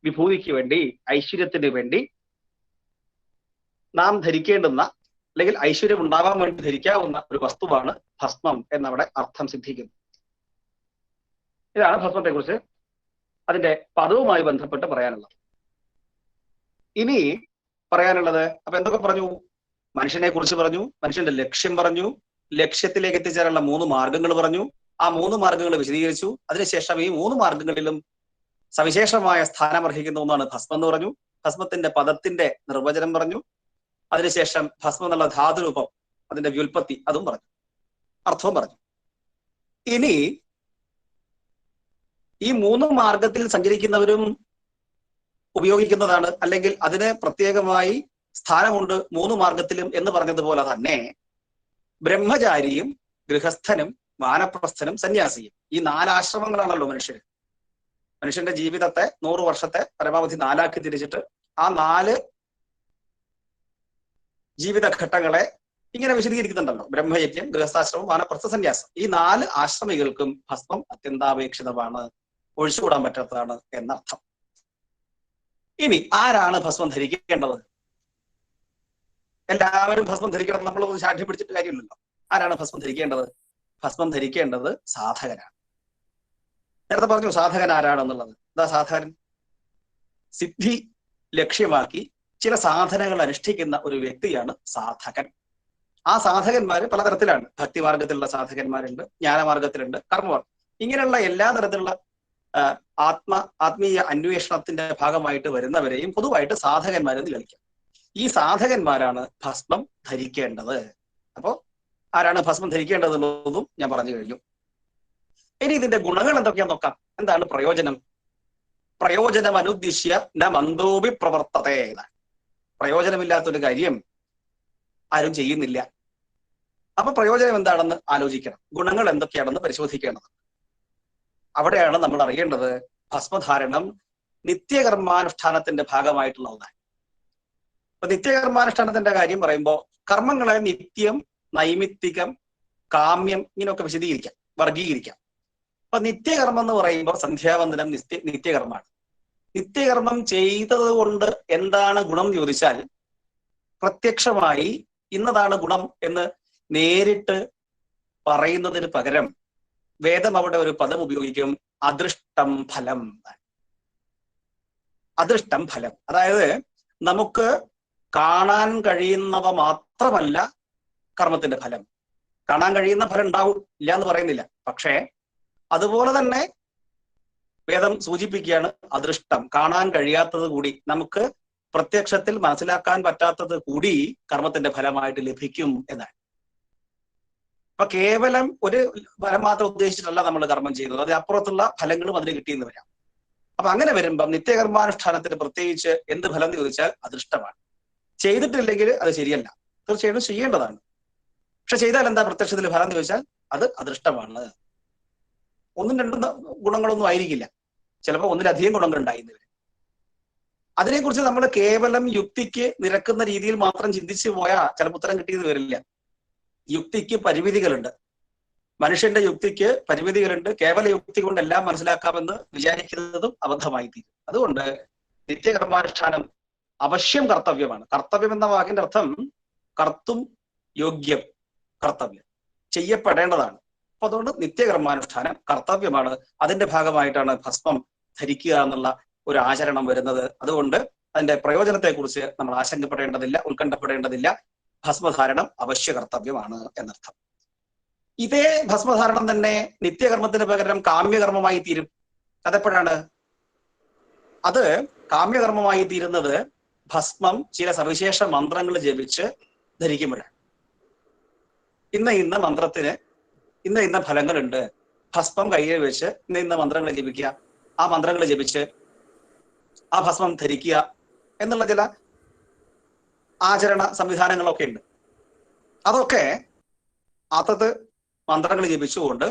S1: വിഭൂതിക്ക് വേണ്ടി, ഐശ്വര്യത്തിന് വേണ്ടി നാം ധരിക്കേണ്ടുന്ന, അല്ലെങ്കിൽ ഐശ്വര്യം ഉണ്ടാവാൻ വേണ്ടി ധരിക്കാവുന്ന ഒരു വസ്തുവാണ് ഭസ്മം എന്നവിടെ അർത്ഥം സിദ്ധിക്കുന്നു. ഇതാണ് ഭസ്മത്തെ കുറിച്ച് അതിന്റെ പദവുമായി ബന്ധപ്പെട്ട് പറയാനുള്ളത്. ഇനി പറയാനുള്ളത്, അപ്പൊ എന്തൊക്കെ പറഞ്ഞു? മനുഷ്യനെ കുറിച്ച് പറഞ്ഞു, മനുഷ്യന്റെ ലക്ഷ്യം പറഞ്ഞു, ലക്ഷ്യത്തിലേക്ക് എത്തിച്ചേരാനുള്ള 3 മാർഗങ്ങൾ പറഞ്ഞു. ആ 3 മാർഗങ്ങൾ വിശദീകരിച്ചു. അതിനുശേഷം ഈ 3 മാർഗങ്ങളിലും സവിശേഷമായ സ്ഥാനം അർഹിക്കുന്ന ഒന്നാണ് ഭസ്മം എന്ന് പറഞ്ഞു. ഭസ്മത്തിന്റെ പദത്തിന്റെ നിർവചനം പറഞ്ഞു. അതിനുശേഷം ഭസ്മം എന്നുള്ള ധാതുരൂപം, അതിന്റെ വ്യുൽപ്പത്തി, അതും പറഞ്ഞു, അർത്ഥവും പറഞ്ഞു. ഇനി ഈ 3 മാർഗത്തിൽ സഞ്ചരിക്കുന്നവരും ഉപയോഗിക്കുന്നതാണ്, അല്ലെങ്കിൽ അതിന് പ്രത്യേകമായി സ്ഥാനമുണ്ട് 3 മാർഗത്തിലും എന്ന് പറഞ്ഞതുപോലെ തന്നെ ബ്രഹ്മചാരിയും ഗൃഹസ്ഥനും വാനപ്രസ്ഥനും സന്യാസിയും, ഈ 4 ആശ്രമങ്ങളാണല്ലോ മനുഷ്യന്റെ ജീവിതത്തെ 100 വർഷത്തെ പരമാവധി 4ആക്കി തിരിച്ചിട്ട് ആ 4 ജീവിതഘട്ടങ്ങളെ ഇങ്ങനെ വിശദീകരിക്കുന്നുണ്ടല്ലോ. ബ്രഹ്മയജ്ഞം, ഗൃഹസ്ഥാശ്രമം, വാനപ്രസ്ഥ, സന്യാസം. ഈ 4 ആശ്രമികൾക്കും ഭസ്മം അത്യന്താപേക്ഷിതമാണ്, ഒഴിച്ചുകൂടാൻ പറ്റാത്തതാണ് എന്നർത്ഥം. ഇനി ആരാണ് ഭസ്മം ധരിക്കേണ്ടത്? എല്ലാവരും ഭസ്മം ധരിക്കണം, നമ്മൾ ശാഠ്യം പിടിച്ചിട്ട് കാര്യമില്ലല്ലോ. ആരാണ് ഭസ്മം ധരിക്കേണ്ടത്? ഭസ്മം ധരിക്കേണ്ടത് സാധകനാണ്. നേരത്തെ പറഞ്ഞു സാധകൻ ആരാണെന്നുള്ളത്. എന്താ സാധകൻ? സിദ്ധി ലക്ഷ്യമാക്കി ചില സാധനങ്ങൾ അനുഷ്ഠിക്കുന്ന ഒരു വ്യക്തിയാണ് സാധകൻ. ആ സാധകന്മാര് പലതരത്തിലാണ്. ഭക്തിമാർഗത്തിലുള്ള സാധകന്മാരുണ്ട്, ജ്ഞാനമാർഗത്തിലുണ്ട്, കർമ്മമാർഗം. ഇങ്ങനെയുള്ള എല്ലാ തരത്തിലുള്ള ആത്മീയ അന്വേഷണത്തിന്റെ ഭാഗമായിട്ട് വരുന്നവരെയും പൊതുവായിട്ട് സാധകന്മാരെന്ന് കളിക്കാം. ഈ സാധകന്മാരാണ് ഭസ്മം ധരിക്കേണ്ടത്. അപ്പോ ആരാണ് ഭസ്മം ധരിക്കേണ്ടതെന്നുള്ളതും ഞാൻ പറഞ്ഞു കഴിഞ്ഞു. ഇനി ഇതിന്റെ ഗുണങ്ങൾ എന്തൊക്കെയാന്ന് നോക്കാം. എന്താണ് പ്രയോജനം? പ്രയോജനം അനുദ്ദിശ്യ ന മന്ദോപി പ്രവർത്തതേ. പ്രയോജനമില്ലാത്തൊരു കാര്യം ആരും ചെയ്യുന്നില്ല. അപ്പൊ പ്രയോജനം എന്താണെന്ന് ആലോചിക്കണം, ഗുണങ്ങൾ എന്തൊക്കെയാണെന്ന് പരിശോധിക്കേണ്ടത്. അവിടെയാണ് നമ്മൾ അറിയേണ്ടത് ഭസ്മധാരണം നിത്യകർമാനുഷ്ഠാനത്തിന്റെ ഭാഗമായിട്ടുള്ളതാണ്. അപ്പൊ നിത്യകർമാനുഷ്ഠാനത്തിന്റെ കാര്യം പറയുമ്പോൾ കർമ്മങ്ങളെ നിത്യം, നൈമിത്തികം, കാമ്യം ഇങ്ങനെയൊക്കെ വിശദീകരിക്കാം, വർഗീകരിക്കാം. അപ്പൊ നിത്യകർമ്മം എന്ന് പറയുമ്പോൾ സന്ധ്യാവന്ദനം നിത്യകർമ്മമാണ്. നിത്യകർമ്മം ചെയ്തത് കൊണ്ട് എന്താണ് ഗുണം ചോദിച്ചാൽ പ്രത്യക്ഷമായി ഇന്നതാണ് ഗുണം എന്ന് നേരിട്ട് പറയുന്നതിന് പകരം വേദം അവിടെ ഒരു പദം ഉപയോഗിക്കും, അദൃഷ്ടം ഫലം. അദൃഷ്ടം ഫലം, അതായത് നമുക്ക് കാണാൻ കഴിയുന്നവ മാത്രമല്ല കർമ്മത്തിന്റെ ഫലം. കാണാൻ കഴിയുന്ന ഫലം ഉണ്ടാവും, ഇല്ല എന്ന് പറയുന്നില്ല. പക്ഷേ അതുപോലെ തന്നെ വേദം സൂചിപ്പിക്കുകയാണ് അദൃഷ്ടം, കാണാൻ കഴിയാത്തത് കൂടി, നമുക്ക് പ്രത്യക്ഷത്തിൽ മനസ്സിലാക്കാൻ പറ്റാത്തത് കൂടി കർമ്മത്തിന്റെ ഫലമായിട്ട് ലഭിക്കും എന്നാണ്. അപ്പൊ കേവലം ഒരു ഫലം മാത്രം ഉദ്ദേശിച്ചിട്ടല്ല നമ്മൾ കർമ്മം ചെയ്യുന്നത്, അതിനപ്പുറത്തുള്ള ഫലങ്ങളും അതിന് കിട്ടിയെന്ന് വരാം. അപ്പൊ അങ്ങനെ വരുമ്പം നിത്യകർമാനുഷ്ഠാനത്തിന് പ്രത്യേകിച്ച് എന്ത് ഫലം എന്ന് ചോദിച്ചാൽ അദൃഷ്ടമാണ്. ചെയ്തിട്ടില്ലെങ്കിൽ അത് ശരിയല്ല, തീർച്ചയായിട്ടും ചെയ്യേണ്ടതാണ്. പക്ഷെ ചെയ്താൽ എന്താ പ്രത്യക്ഷത്തിൽ ഫലം എന്ന് ചോദിച്ചാൽ അത് അദൃഷ്ടമാണ്. 1-2 ഗുണങ്ങളൊന്നും ആയിരിക്കില്ല, ചിലപ്പോൾ 1-ലധികം ഗുണങ്ങൾ ഉണ്ടായിരുന്നു വരും. അതിനെക്കുറിച്ച് നമ്മൾ കേവലം യുക്തിക്ക് നിരക്കുന്ന രീതിയിൽ മാത്രം ചിന്തിച്ചു പോയാൽ ചിലപ്പോൾ ഉത്തരം കിട്ടിയെന്ന് വരില്ല. യുക്തിക്ക് പരിമിതികളുണ്ട്, മനുഷ്യന്റെ യുക്തിക്ക് പരിമിതികളുണ്ട്. കേവല യുക്തി കൊണ്ട് എല്ലാം മനസ്സിലാക്കാമെന്ന് വിചാരിക്കുന്നതും അബദ്ധമായി തീരും. അതുകൊണ്ട് നിത്യകർമാനുഷ്ഠാനം അവശ്യം കർത്തവ്യമാണ്. കർത്തവ്യം എന്ന വാക്കിന്റെ അർത്ഥം കർത്തും യോഗ്യം, കർത്തവ്യം ചെയ്യപ്പെടേണ്ടതാണ്. അപ്പൊ അതുകൊണ്ട് നിത്യകർമാനുഷ്ഠാനം കർത്തവ്യമാണ്. അതിന്റെ ഭാഗമായിട്ടാണ് ഭസ്മം ധരിക്കുക എന്നുള്ള ഒരു ആചരണം വരുന്നത്. അതുകൊണ്ട് അതിന്റെ പ്രയോജനത്തെക്കുറിച്ച് നമ്മൾ ആശങ്കപ്പെടേണ്ടതില്ല, ഉത്കണ്ഠപ്പെടേണ്ടതില്ല. ഭസ്മധാരണം അവശ്യ കർത്തവ്യമാണ് എന്നർത്ഥം. ഇതേ ഭസ്മധാരണം തന്നെ നിത്യകർമ്മത്തിന് പകരം കാമ്യകർമ്മമായി തീരും. അതെപ്പോഴാണ്? അത് കാമ്യകർമ്മമായി തീരുന്നത് ഭസ്മം ചില സവിശേഷ മന്ത്രങ്ങൾ ജപിച്ച് ധരിക്കുമ്പോഴാണ്. ഇന്ന മന്ത്രത്തിന് ഇന്ന ഫലങ്ങളുണ്ട്, ഭസ്മം കയ്യിൽ വെച്ച് ഇന്ന മന്ത്രങ്ങൾ ജപിക്കുക, ആ മന്ത്രങ്ങൾ ജപിച്ച് ആ ഭസ്മം ധരിക്കുക എന്നുള്ള ചില ആചരണ സംവിധാനങ്ങളൊക്കെ ഉണ്ട്. അതൊക്കെ അതത് മന്ത്രങ്ങൾ ജപിച്ചുകൊണ്ട്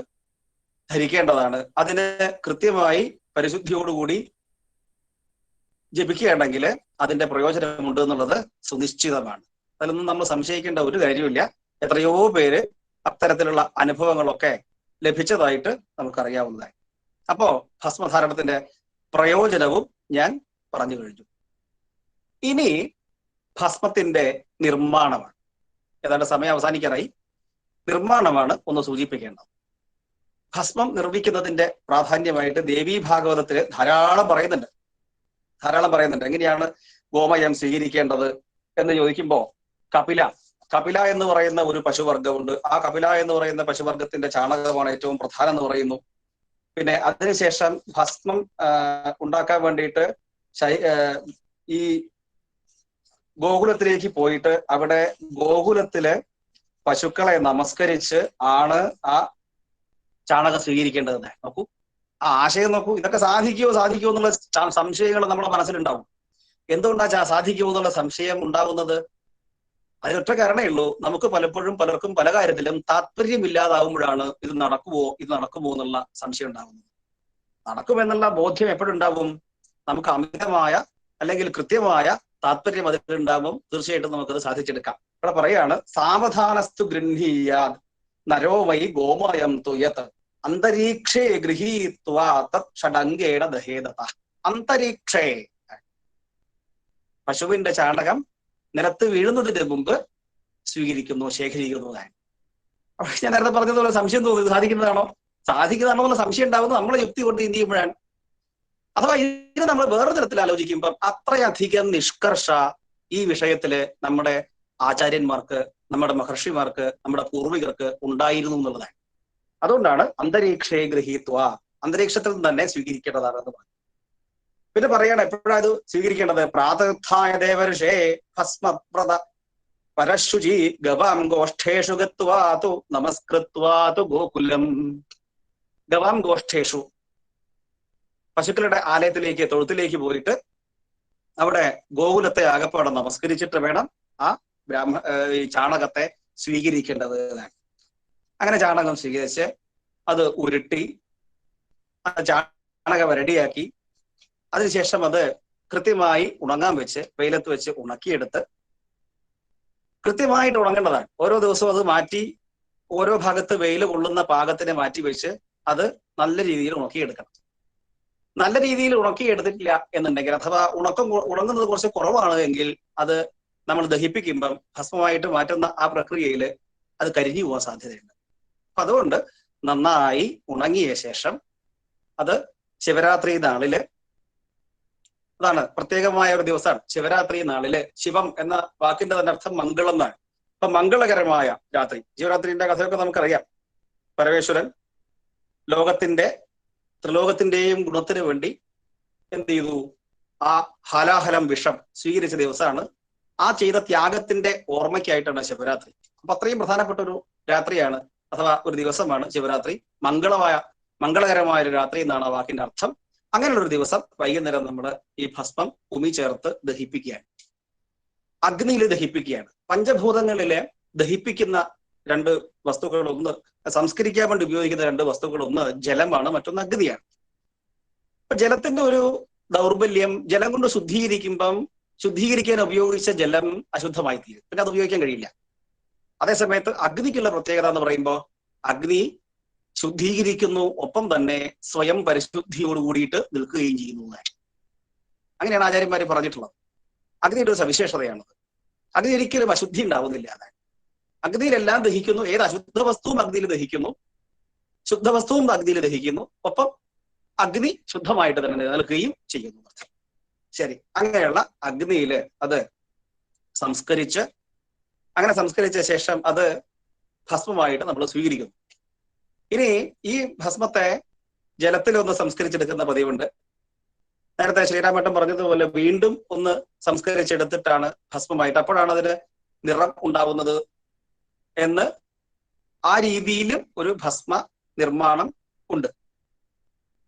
S1: ധരിക്കേണ്ടതാണ്. അതിന് കൃത്യമായി പരിശുദ്ധിയോടുകൂടി ജപിക്കുകയാണെങ്കിൽ അതിന്റെ പ്രയോജനമുണ്ട് എന്നുള്ളത് സുനിശ്ചിതമാണ്. അതിലൊന്നും നമ്മൾ സംശയിക്കേണ്ട ഒരു കാര്യമില്ല. എത്രയോ പേര് അത്തരത്തിലുള്ള അനുഭവങ്ങളൊക്കെ ലഭിച്ചതായിട്ട് നമുക്കറിയാവുന്നതായി. അപ്പോ ഭസ്മധാരണത്തിന്റെ പ്രയോജനവും ഞാൻ പറഞ്ഞു കഴിഞ്ഞു. ഇനി ഭസ്മത്തിന്റെ നിർമ്മാണമാണ്. ഏതാണ്ട് സമയം അവസാനിക്കാനായി. നിർമ്മാണമാണ് ഒന്ന് സൂചിപ്പിക്കേണ്ടത്. ഭസ്മം നിർമ്മിക്കുന്നതിന്റെ പ്രാധാന്യമായിട്ട് ദേവീ ഭാഗവതത്തില് ധാരാളം പറയുന്നുണ്ട്. എങ്ങനെയാണ് ഗോമയം സ്വീകരിക്കേണ്ടത് എന്ന് ചോദിക്കുമ്പോ കപില എന്ന് പറയുന്ന ഒരു പശുവർഗമുണ്ട്. ആ കപില എന്ന് പറയുന്ന പശുവർഗത്തിന്റെ ചാണകമാണ് ഏറ്റവും പ്രധാനം എന്ന് പറയുന്നു. പിന്നെ അതിനുശേഷം ഭസ്മം ഉണ്ടാക്കാൻ വേണ്ടിയിട്ട് ഈ ഗോകുലത്തിലേക്ക് പോയിട്ട് അവിടെ ഗോകുലത്തിലെ പശുക്കളെ നമസ്കരിച്ച് ആണ് ആ ചാണകം സ്വീകരിക്കേണ്ടത്. നോക്കൂ, ആ ആശയം നോക്കൂ. ഇതൊക്കെ സാധിക്കുമോ എന്നുള്ള സംശയങ്ങൾ നമ്മുടെ മനസ്സിലുണ്ടാവും. എന്തുകൊണ്ടാ സാധിക്കുമോ എന്നുള്ള സംശയം ഉണ്ടാകുന്നത്? അതിനൊറ്റ കാരണമേ ഉള്ളൂ, നമുക്ക് പലപ്പോഴും പലർക്കും പല കാര്യത്തിലും താല്പര്യമില്ലാതാവുമ്പോഴാണ് ഇത് നടക്കുമോ എന്നുള്ള സംശയം ഉണ്ടാകുന്നത്. നടക്കുമെന്നുള്ള ബോധ്യം എപ്പോഴുണ്ടാവും? നമുക്ക് അമിതമായ അല്ലെങ്കിൽ കൃത്യമായ താല്പര്യം അതിലുണ്ടാകുമ്പോൾ തീർച്ചയായിട്ടും നമുക്കത് സാധിച്ചെടുക്കാം. ഇവിടെ പറയാണ്, സാവധാനസ്തു ഗൃഹീയാത് നരോ വൈ ഗോമയം തുയത് അന്തരീക്ഷേ ഗൃഹീത്വാ തത് ഷഡംഗേണ ദഹേദത. അന്തരീക്ഷേ, പശുവിന്റെ ചാണകം നിലത്ത് വീഴുന്നതിന് മുമ്പ് സ്വീകരിക്കുന്നു, ശേഖരിക്കുന്നതാണ്. അപ്പൊ ഞാൻ നേരത്തെ പറഞ്ഞതുപോലെ സംശയം തോന്നുന്നത് സാധിക്കുന്നതാണോ എന്നുള്ള സംശയം ഉണ്ടാകുന്നത് നമ്മളെ യുക്തി കൊണ്ട് എന്ത് ചെയ്യുമ്പോഴാണ്. അഥവാ ഇതിനെ നമ്മൾ വേറെ തരത്തിൽ ആലോചിക്കുമ്പോൾ അത്രയധികം നിഷ്കർഷ ഈ വിഷയത്തില് നമ്മുടെ ആചാര്യന്മാർക്ക്, നമ്മുടെ മഹർഷിമാർക്ക്, നമ്മുടെ പൂർവികർക്ക് ഉണ്ടായിരുന്നു എന്നുള്ളതാണ്. അതുകൊണ്ടാണ് അന്തരീക്ഷേ ഗൃഹീത്വ, അന്തരീക്ഷത്തിൽ നിന്ന് തന്നെ സ്വീകരിക്കേണ്ടതാണെന്ന് പറഞ്ഞു. പിന്നെ പറയാണ് എപ്പോഴാണ് ഇത് സ്വീകരിക്കേണ്ടത്? പ്രാതർത്ഥായ ദേവർഷേ ഭസ്മപ്രദ പരശുചി ഗവാം ഗോഷ്ഠേഷു ഗത്വാതു നമസ്കൃത്വാതു ഗോകുലം. ഗവാം ഗോഷ്ഠേഷു, പശുക്കളുടെ ആലയത്തിലേക്ക്, തൊഴുത്തിലേക്ക് പോയിട്ട് അവിടെ ഗോകുലത്തെ ആകപ്പാടെ നമസ്കരിച്ചിട്ട് വേണം ആ ഈ ചാണകത്തെ സ്വീകരിക്കേണ്ടത്. അങ്ങനെ ചാണകം സ്വീകരിച്ച് അത് ഉരുട്ടി ചാണകം റെഡിയാക്കി അതിനുശേഷം അത് കൃത്യമായി ഉണങ്ങാൻ വെച്ച് വെയിലത്ത് വെച്ച് ഉണക്കിയെടുത്ത് കൃത്യമായിട്ട് ഉണങ്ങേണ്ടതാണ്. ഓരോ ദിവസവും അത് മാറ്റി ഓരോ ഭാഗത്ത് വെയിൽ കൊള്ളുന്ന പാകത്തിനെ മാറ്റി വെച്ച് അത് നല്ല രീതിയിൽ ഉണക്കിയെടുക്കണം. നല്ല രീതിയിൽ ഉണക്കിയെടുത്തിട്ടില്ല എന്നുണ്ടെങ്കിൽ, അഥവാ ഉണങ്ങുന്നത് കുറച്ച് കുറവാണ് എങ്കിൽ അത് നമ്മൾ ദഹിപ്പിക്കുമ്പം ഭസ്മമായിട്ട് മാറ്റുന്ന ആ പ്രക്രിയയിൽ അത് കരിഞ്ഞു പോകാൻ സാധ്യതയുണ്ട്. അപ്പൊ അതുകൊണ്ട് നന്നായി ഉണങ്ങിയ ശേഷം അത് ശിവരാത്രി നാളില്, അതാണ് പ്രത്യേകമായ ഒരു ദിവസമാണ് ശിവരാത്രി നാളില്. ശിവം എന്ന വാക്കിന്റെ തന്നെ അർത്ഥം മംഗളം എന്നാണ്. അപ്പൊ മംഗളകരമായ രാത്രി, ശിവരാത്രിന്റെ കഥയൊക്കെ നമുക്കറിയാം. പരമേശ്വരൻ ത്രിലോകത്തിന്റെയും ഗുണത്തിന് വേണ്ടി എന്ത് ചെയ്തു? ആ ഹാലാഹലം വിഷം സ്വീകരിച്ച ദിവസമാണ്. ആ ചെയ്ത ത്യാഗത്തിന്റെ ഓർമ്മയ്ക്കായിട്ടാണ് ശിവരാത്രി. അപ്പൊ അത്രയും പ്രധാനപ്പെട്ട ഒരു രാത്രിയാണ്, അഥവാ ഒരു ദിവസമാണ് ശിവരാത്രി. മംഗളകരമായ ഒരു രാത്രി എന്നാണ് ആ വാക്കിന്റെ അർത്ഥം. അങ്ങനെയുള്ളൊരു ദിവസം വൈകുന്നേരം നമ്മൾ ഈ ഭസ്മം ഉമി ചേർത്ത് ദഹിപ്പിക്കുകയാണ്, അഗ്നിയിൽ ദഹിപ്പിക്കുകയാണ്. പഞ്ചഭൂതങ്ങളിലെ ദഹിപ്പിക്കുന്ന രണ്ട് വസ്തുക്കൾ, ഒന്ന് സംസ്കരിക്കാൻ വേണ്ടി ഉപയോഗിക്കുന്ന രണ്ട് വസ്തുക്കൾ, ഒന്ന് ജലമാണ്, മറ്റൊന്ന് അഗ്നിയാണ്. അപ്പൊ ജലത്തിന്റെ ഒരു ദൗർബല്യം, ജലം കൊണ്ട് ശുദ്ധീകരിക്കാൻ ഉപയോഗിച്ച ജലം അശുദ്ധമായി തീരും, പിന്നെ അത് ഉപയോഗിക്കാൻ കഴിയില്ല. അതേസമയത്ത് അഗ്നിക്കുള്ള പ്രത്യേകത എന്ന് പറയുമ്പോൾ അഗ്നി ശുദ്ധീകരിക്കുന്നു, ഒപ്പം തന്നെ സ്വയം പരിശുദ്ധിയോട് കൂടിയിട്ട് നിൽക്കുകയും ചെയ്യുന്നതാണ്. അങ്ങനെയാണ് ആചാര്യന്മാര് പറഞ്ഞിട്ടുള്ളത്. അഗ്നിയുടെ ഒരു സവിശേഷതയാണത്. അഗ്നി ഒരിക്കലും അശുദ്ധി ഉണ്ടാവുന്നില്ല. അതാണ് അഗ്നിയിലെല്ലാം ദഹിക്കുന്നു. ഏത് അശുദ്ധ വസ്തുവും അഗ്നിയിൽ ദഹിക്കുന്നു, ശുദ്ധവസ്തുവും അഗ്നിയിൽ ദഹിക്കുന്നു, ഒപ്പം അഗ്നി ശുദ്ധമായിട്ട് തന്നെ നിലനിൽക്കുകയും ചെയ്യുന്നു. ശരി, അങ്ങനെയുള്ള അഗ്നിയില് അത് സംസ്കരിച്ച ശേഷം അത് ഭസ്മമായിട്ട് നമ്മൾ സ്വീകരിക്കുന്നു. ഇനി ഈ ഭസ്മത്തെ ജലത്തിലൊന്ന് സംസ്കരിച്ചെടുക്കുന്ന പതിവുണ്ട്. നേരത്തെ ശ്രീരാമേട്ടൻ പറഞ്ഞതുപോലെ വീണ്ടും ഒന്ന് സംസ്കരിച്ചെടുത്തിട്ടാണ് ഭസ്മമായിട്ട്, അപ്പോഴാണ് അതിന് നിറം ഉണ്ടാവുന്നത് എന്ന് ആ രീതിയിലും ഒരു ഭസ്മ നിർമ്മാണം ഉണ്ട്.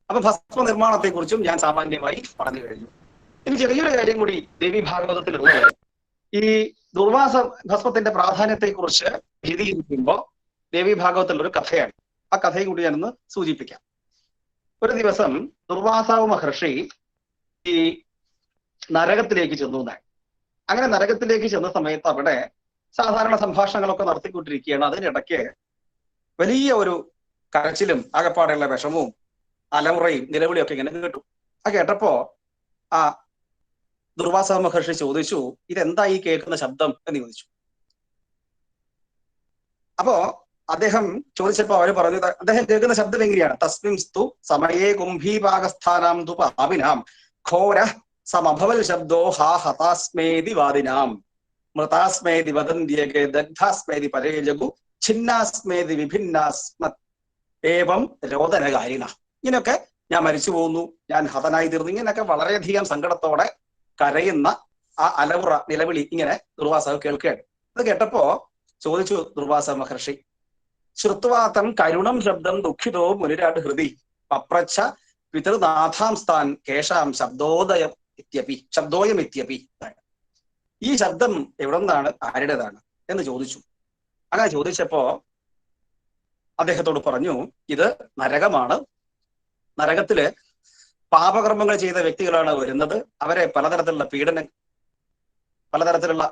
S1: അപ്പൊ ഭസ്മ നിർമ്മാണത്തെ കുറിച്ചും ഞാൻ സാമാന്യമായി പറഞ്ഞു കഴിഞ്ഞു. ഇനി ചെറിയൊരു കാര്യം കൂടി ദേവി ഭാഗവതത്തിലുള്ളത്, ഈ ദുർവാസ ഭസ്മത്തിന്റെ പ്രാധാന്യത്തെ കുറിച്ച് വിശദീകരിക്കുമ്പോൾ ദേവി ഭാഗവതത്തിലുള്ള ഒരു കഥയാണ്. ആ കഥയും കൂടി ഞാനൊന്ന് സൂചിപ്പിക്കാം. ഒരു ദിവസം ദുർവാസാവ് മഹർഷി ഈ നരകത്തിലേക്ക് ചെന്നു. അങ്ങനെ നരകത്തിലേക്ക് ചെന്ന സമയത്ത് അവിടെ സാധാരണ സംഭാഷണങ്ങളൊക്കെ നടത്തിക്കൊണ്ടിരിക്കുകയാണ്. അതിനിടയ്ക്ക് വലിയ ഒരു കരച്ചിലും ആകപ്പാടെയുള്ള വിഷമവും അലമുറയും നിലവിളിയൊക്കെ ഇങ്ങനെ കേട്ടു. ആ കേട്ടപ്പോ ആ ദുർവാസ മഹർഷി ചോദിച്ചു, ഇതെന്താ ഈ കേൾക്കുന്ന ശബ്ദം എന്ന് ചോദിച്ചു. അപ്പോ അദ്ദേഹം ചോദിച്ചപ്പോ അവര് പറഞ്ഞു, അദ്ദേഹം കേൾക്കുന്ന ശബ്ദം എങ്ങനെയാണ്? തസ്മിൻസ്തു സമയേ കുംഭീപാകസ്ഥാനാം തു പാപിനാം ഘോര സമഭവൽ ശബ്ദോ ഹാ ഹതാസ്മേതി വാദിനാം മൃതാസ്മേതി വദന്തിയകെ ദഗ്ധാസ്മേതി പരേജഗു ഛിന്നാസ്മേതി വിഭിന്നാസ്മത് ഏവം രോദനകാരിണ. ഇങ്ങനെയൊക്കെ ഞാൻ മരിച്ചു പോകുന്നു, ഞാൻ ഹതനായി തീർന്നു, ഇങ്ങനെയൊക്കെ വളരെയധികം സങ്കടത്തോടെ കരയുന്ന ആ അലമുറ നിലവിളി ഇങ്ങനെ ദുർവാസാവ് കേൾക്കുകയാണ്. അത് കേട്ടപ്പോ ചോദിച്ചു ദുർവാസ മഹർഷി, ശ്രുത്വാതം കരുണം ശബ്ദം ദുഃഖിതോ മുനിരാട് ഹൃദി പപ്രച്ഛ പിതൃനാഥാം സ്ഥാൻ കേശാം ശബ്ദോദയം ഇത്യപി, ശബ്ദോയം ഇത്യപി. ഈ ശബ്ദം എവിടെ നിന്നാണ്, ആരുടേതാണ് എന്ന് ചോദിച്ചു. അങ്ങനെ ചോദിച്ചപ്പോ അദ്ദേഹത്തോട് പറഞ്ഞു, ഇത് നരകമാണ്. നരകത്തില് പാപകർമ്മങ്ങൾ ചെയ്ത വ്യക്തികളാണ് വരുന്നത്. അവരെ പലതരത്തിലുള്ള പലതരത്തിലുള്ള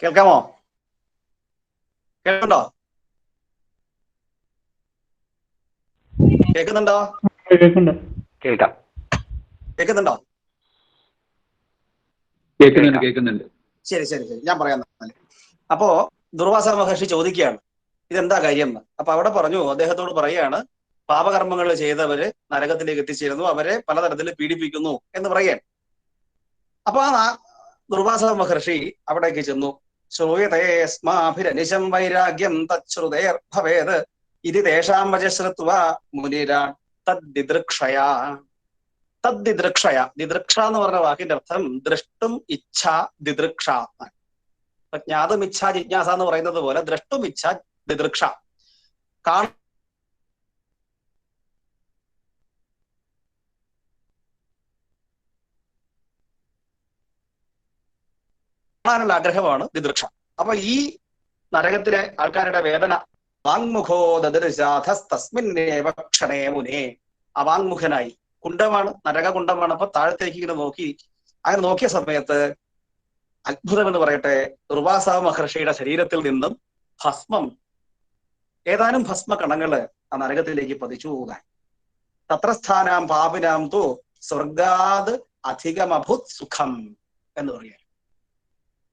S1: കേൾക്കാമോ? കേൾക്കുന്നുണ്ടോ? കേൾക്കുന്നുണ്ടോ?
S3: കേൾക്കാം.
S1: കേൾക്കുന്നുണ്ടോ?
S3: കേൾക്കുന്നുണ്ട്.
S1: ശരി ശരി ശരി, ഞാൻ പറയാം. അപ്പോ ദുർവാസ മഹർഷി ചോദിക്കുകയാണ് ഇതെന്താ കാര്യം എന്ന്. അപ്പൊ അവിടെ പറഞ്ഞു, അദ്ദേഹത്തോട് പറയുകയാണ്, പാപകർമ്മങ്ങൾ ചെയ്തവര് നരകത്തിലേക്ക് എത്തിച്ചേരുന്നു, അവരെ പലതരത്തിൽ പീഡിപ്പിക്കുന്നു എന്ന് പറയുകയാണ്. അപ്പൊ ആ ദുർവാസ മഹർഷി അവിടേക്ക് ചെന്നു. ശ്രൂയതേസ്മാഭിരനിശം വൈരാഗ്യം തശ്രുതേർ ഭവേത് ഇതി തേഷാം വചശ്രുത്വ മുനിരാ തദ്ദിദൃക്ഷയാ. തദ്ദിദൃക്ഷയ, ദിദൃക്ഷ എന്ന് പറഞ്ഞ വാക്കിന്റെ അർത്ഥം ദ്രഷ്ടും ഇച്ഛ ദിദൃക്ഷ. ജ്ഞാതും ഇച്ഛ ജിജ്ഞാസ എന്ന് പറയുന്നത് പോലെ ദ്രഷ്ടും ഇച്ഛ ദിദൃക്ഷ, കാണാനുള്ള ആഗ്രഹമാണ് ദിദൃക്ഷ. അപ്പൊ ഈ നരകത്തിലെ ആൾക്കാരുടെ വേദന, വാങ്മുഖോ ദദൃശാധസ്തസ്മിന്നേവ ക്ഷണേ മുനേ. അവാങ്മുഖനായി, കുണ്ഡമാണ്, നരകകുണ്ഡമാണ്. അപ്പൊ താഴത്തേക്ക് ഇങ്ങനെ നോക്കി, അങ്ങനെ നോക്കിയ സമയത്ത് അത്ഭുതം എന്ന് പറയട്ടെ, ദുർവാസ മഹർഷിയുടെ ശരീരത്തിൽ നിന്നും ഭസ്മം, ഏതാനും ഭസ്മ കണങ്ങള് ആ നരകത്തിലേക്ക് പതിച്ചു പോകാൻ. തത്രസ്ഥാനാം പാപിനാം തു സ്വർഗാത് അധികമഭുത് സുഖം എന്ന് പറയുക.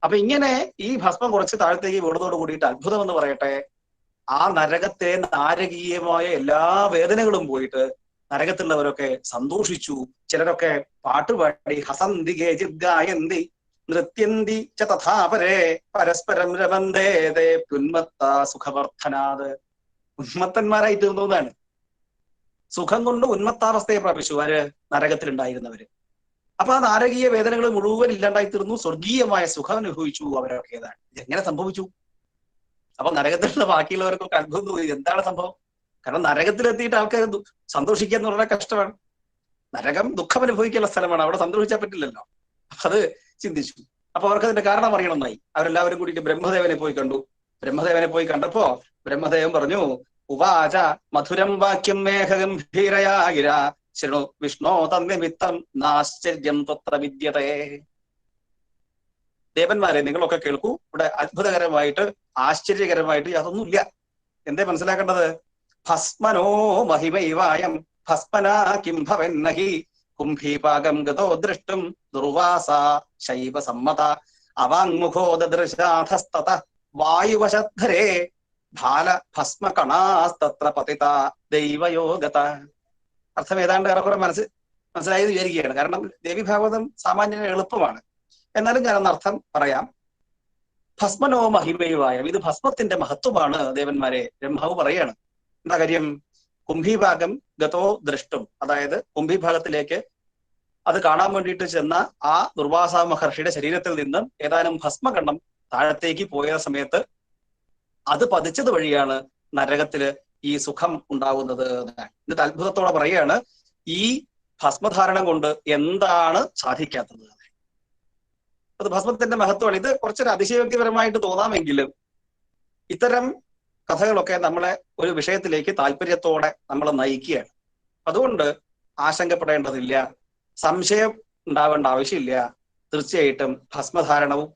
S1: അപ്പൊ ഇങ്ങനെ ഈ ഭസ്മം കുറച്ച് താഴത്തേക്ക് വീണതോട് കൂടിയിട്ട് അത്ഭുതം എന്ന് പറയട്ടെ, ആ നരകത്തെ നാരകീയമായ എല്ലാ വേദനകളും പോയിട്ട് നരകത്തിലുള്ളവരൊക്കെ സന്തോഷിച്ചു. ചിലരൊക്കെ പാട്ടുപാടി, ഹസന്തി ഗായന്തി നൃത്യന്തി ച തഥാപരേ പരസ്പരം രവന്തേ പുന്മത്ത സുഖവർദ്ധനാത്. ഉന്മത്തന്മാരായി തീർന്നതാണ്. സുഖം കൊണ്ട് ഉന്മത്താവസ്ഥയെ പ്രാപിച്ചു ആര്? നരകത്തിലുണ്ടായിരുന്നവര്. അപ്പൊ ആ നാരകീയ വേദനകൾ മുഴുവൻ ഇല്ലാണ്ടായി തീർന്നു. സ്വർഗീയമായ സുഖം അനുഭവിച്ചു അവരൊക്കെ. ഏതാണ് ഇതെങ്ങനെ സംഭവിച്ചു? അപ്പൊ നരകത്തിലുള്ള ബാക്കിയുള്ളവർക്കൊക്കെ അത്ഭുതം തോന്നി, എന്താണ് സംഭവം? കാരണം നരകത്തിലെത്തിയിട്ട് ആൾക്കാർ സന്തോഷിക്കുക എന്ന് പറഞ്ഞാൽ കഷ്ടമാണ്. നരകം ദുഃഖം അനുഭവിക്കാനുള്ള സ്ഥലമാണ്, അവിടെ സന്തോഷിച്ചാൽ പറ്റില്ലല്ലോ. അത് ചിന്തിച്ചു. അപ്പൊ അവർക്ക് അതിന്റെ കാരണം അറിയണമെന്നായി. അവരെല്ലാവരും കൂടിയിട്ട് ബ്രഹ്മദേവനെ പോയി കണ്ടു. ബ്രഹ്മദേവനെ പോയി കണ്ടപ്പോ ബ്രഹ്മദേവൻ പറഞ്ഞു, ഉവാച മധുരം വാക്യം മേഘഗംഭീരയാ ഗിര ശൃണു വിഷ്ണോ തന്നിമിത്തം നാശ്ചര്യം തത്ര വിദ്യതേ. ദേവന്മാരെ നിങ്ങളൊക്കെ കേൾക്കൂ, ഇവിടെ അത്ഭുതകരമായിട്ട് ആശ്ചര്യകരമായിട്ട് യാതൊന്നുമില്ല. എന്തേ മനസ്സിലാക്കേണ്ടത്? ഭസ്മനോ മഹിമൈവായം ഭസ്മനാ കിം ഭവന്നഹി കുംഭീപാകം ഗതോ ദൃഷ്ടും ദുർവാസ ശൈവ സമ്മത അവാങ്മുഖോ ദദൃശാധസ്തത വായുവശദ്ധരേ ബാല ഭസ്മകണാസ്തത്ര പതിത ദൈവയോഗത. അർത്ഥം ഏതാണ്ട് ഏറെക്കുറെ മനസ്സിലായി വിചാരിക്കുകയാണ്. കാരണം ദേവി ഭാഗവതം സാമാന്യ എളുപ്പമാണ്. എന്നാലും ഞാനൊന്ന് അർത്ഥം പറയാം. ഭസ്മനോ മഹിമയുവായം, ഇത് ഭസ്മത്തിന്റെ മഹത്വമാണ് ദേവന്മാരെ. ബ്രഹ്മാവ് പറയാണ്. എന്താ കാര്യം? കുംഭീഭാഗം ഗതോ ദൃഷ്ടും, അതായത് കുംഭീഭാഗത്തിലേക്ക് അത് കാണാൻ വേണ്ടിയിട്ട് ചെന്ന ആ ദുർവാസ മഹർഷിയുടെ ശരീരത്തിൽ നിന്നും ഏതാനും ഭസ്മകണ്ണം താഴത്തേക്ക് പോയ സമയത്ത് അത് പതിച്ചത് വഴിയാണ് നരകത്തില് ഈ സുഖം ഉണ്ടാവുന്നത്. എന്നിട്ട് അത്ഭുതത്തോടെ പറയാണ്, ഈ ഭസ്മധാരണം കൊണ്ട് എന്താണ് സാധിക്കാത്തത്? അത് ഭസ്മത്തിന്റെ മഹത്വമാണ്. ഇത് കുറച്ചൊരു അതിശയോക്തിപരമായിട്ട് തോന്നാമെങ്കിലും ഇത്തരം കഥകളൊക്കെ നമ്മളെ ഒരു വിഷയത്തിലേക്ക് താല്പര്യത്തോടെ നമ്മളെ നയിക്കുകയാണ്. അതുകൊണ്ട് ആശങ്കപ്പെടേണ്ടതില്ല, സംശയം ഉണ്ടാവേണ്ട ആവശ്യമില്ല. തീർച്ചയായിട്ടും ഭസ്മധാരണവും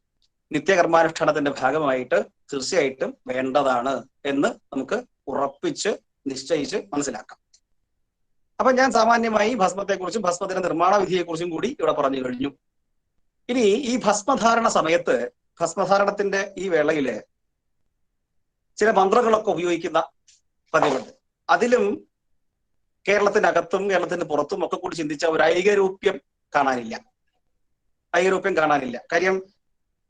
S1: നിത്യകർമാനുഷ്ഠാനത്തിന്റെ ഭാഗമായിട്ട് തീർച്ചയായിട്ടും വേണ്ടതാണ് എന്ന് നമുക്ക് ഉറപ്പിച്ച് നിശ്ചയിച്ച് മനസ്സിലാക്കാം. അപ്പൊ ഞാൻ സാമാന്യമായി ഭസ്മത്തെക്കുറിച്ചും ഭസ്മത്തിന്റെ നിർമ്മാണ വിധിയെക്കുറിച്ചും കൂടി ഇവിടെ പറഞ്ഞു കഴിഞ്ഞു. ഇനി ഈ ഭസ്മധാരണ സമയത്ത്, ഭസ്മധാരണത്തിന്റെ ഈ വേളയില് ചില മന്ത്രങ്ങളൊക്കെ ഉപയോഗിക്കുന്ന പതിവുണ്ട്. അതിലും കേരളത്തിനകത്തും കേരളത്തിന് പുറത്തും ഒക്കെ കൂടി ചിന്തിച്ച ഒരു ഐകരൂപ്യം കാണാനില്ല. ഐരോപ്യം കാണാനില്ല. കാര്യം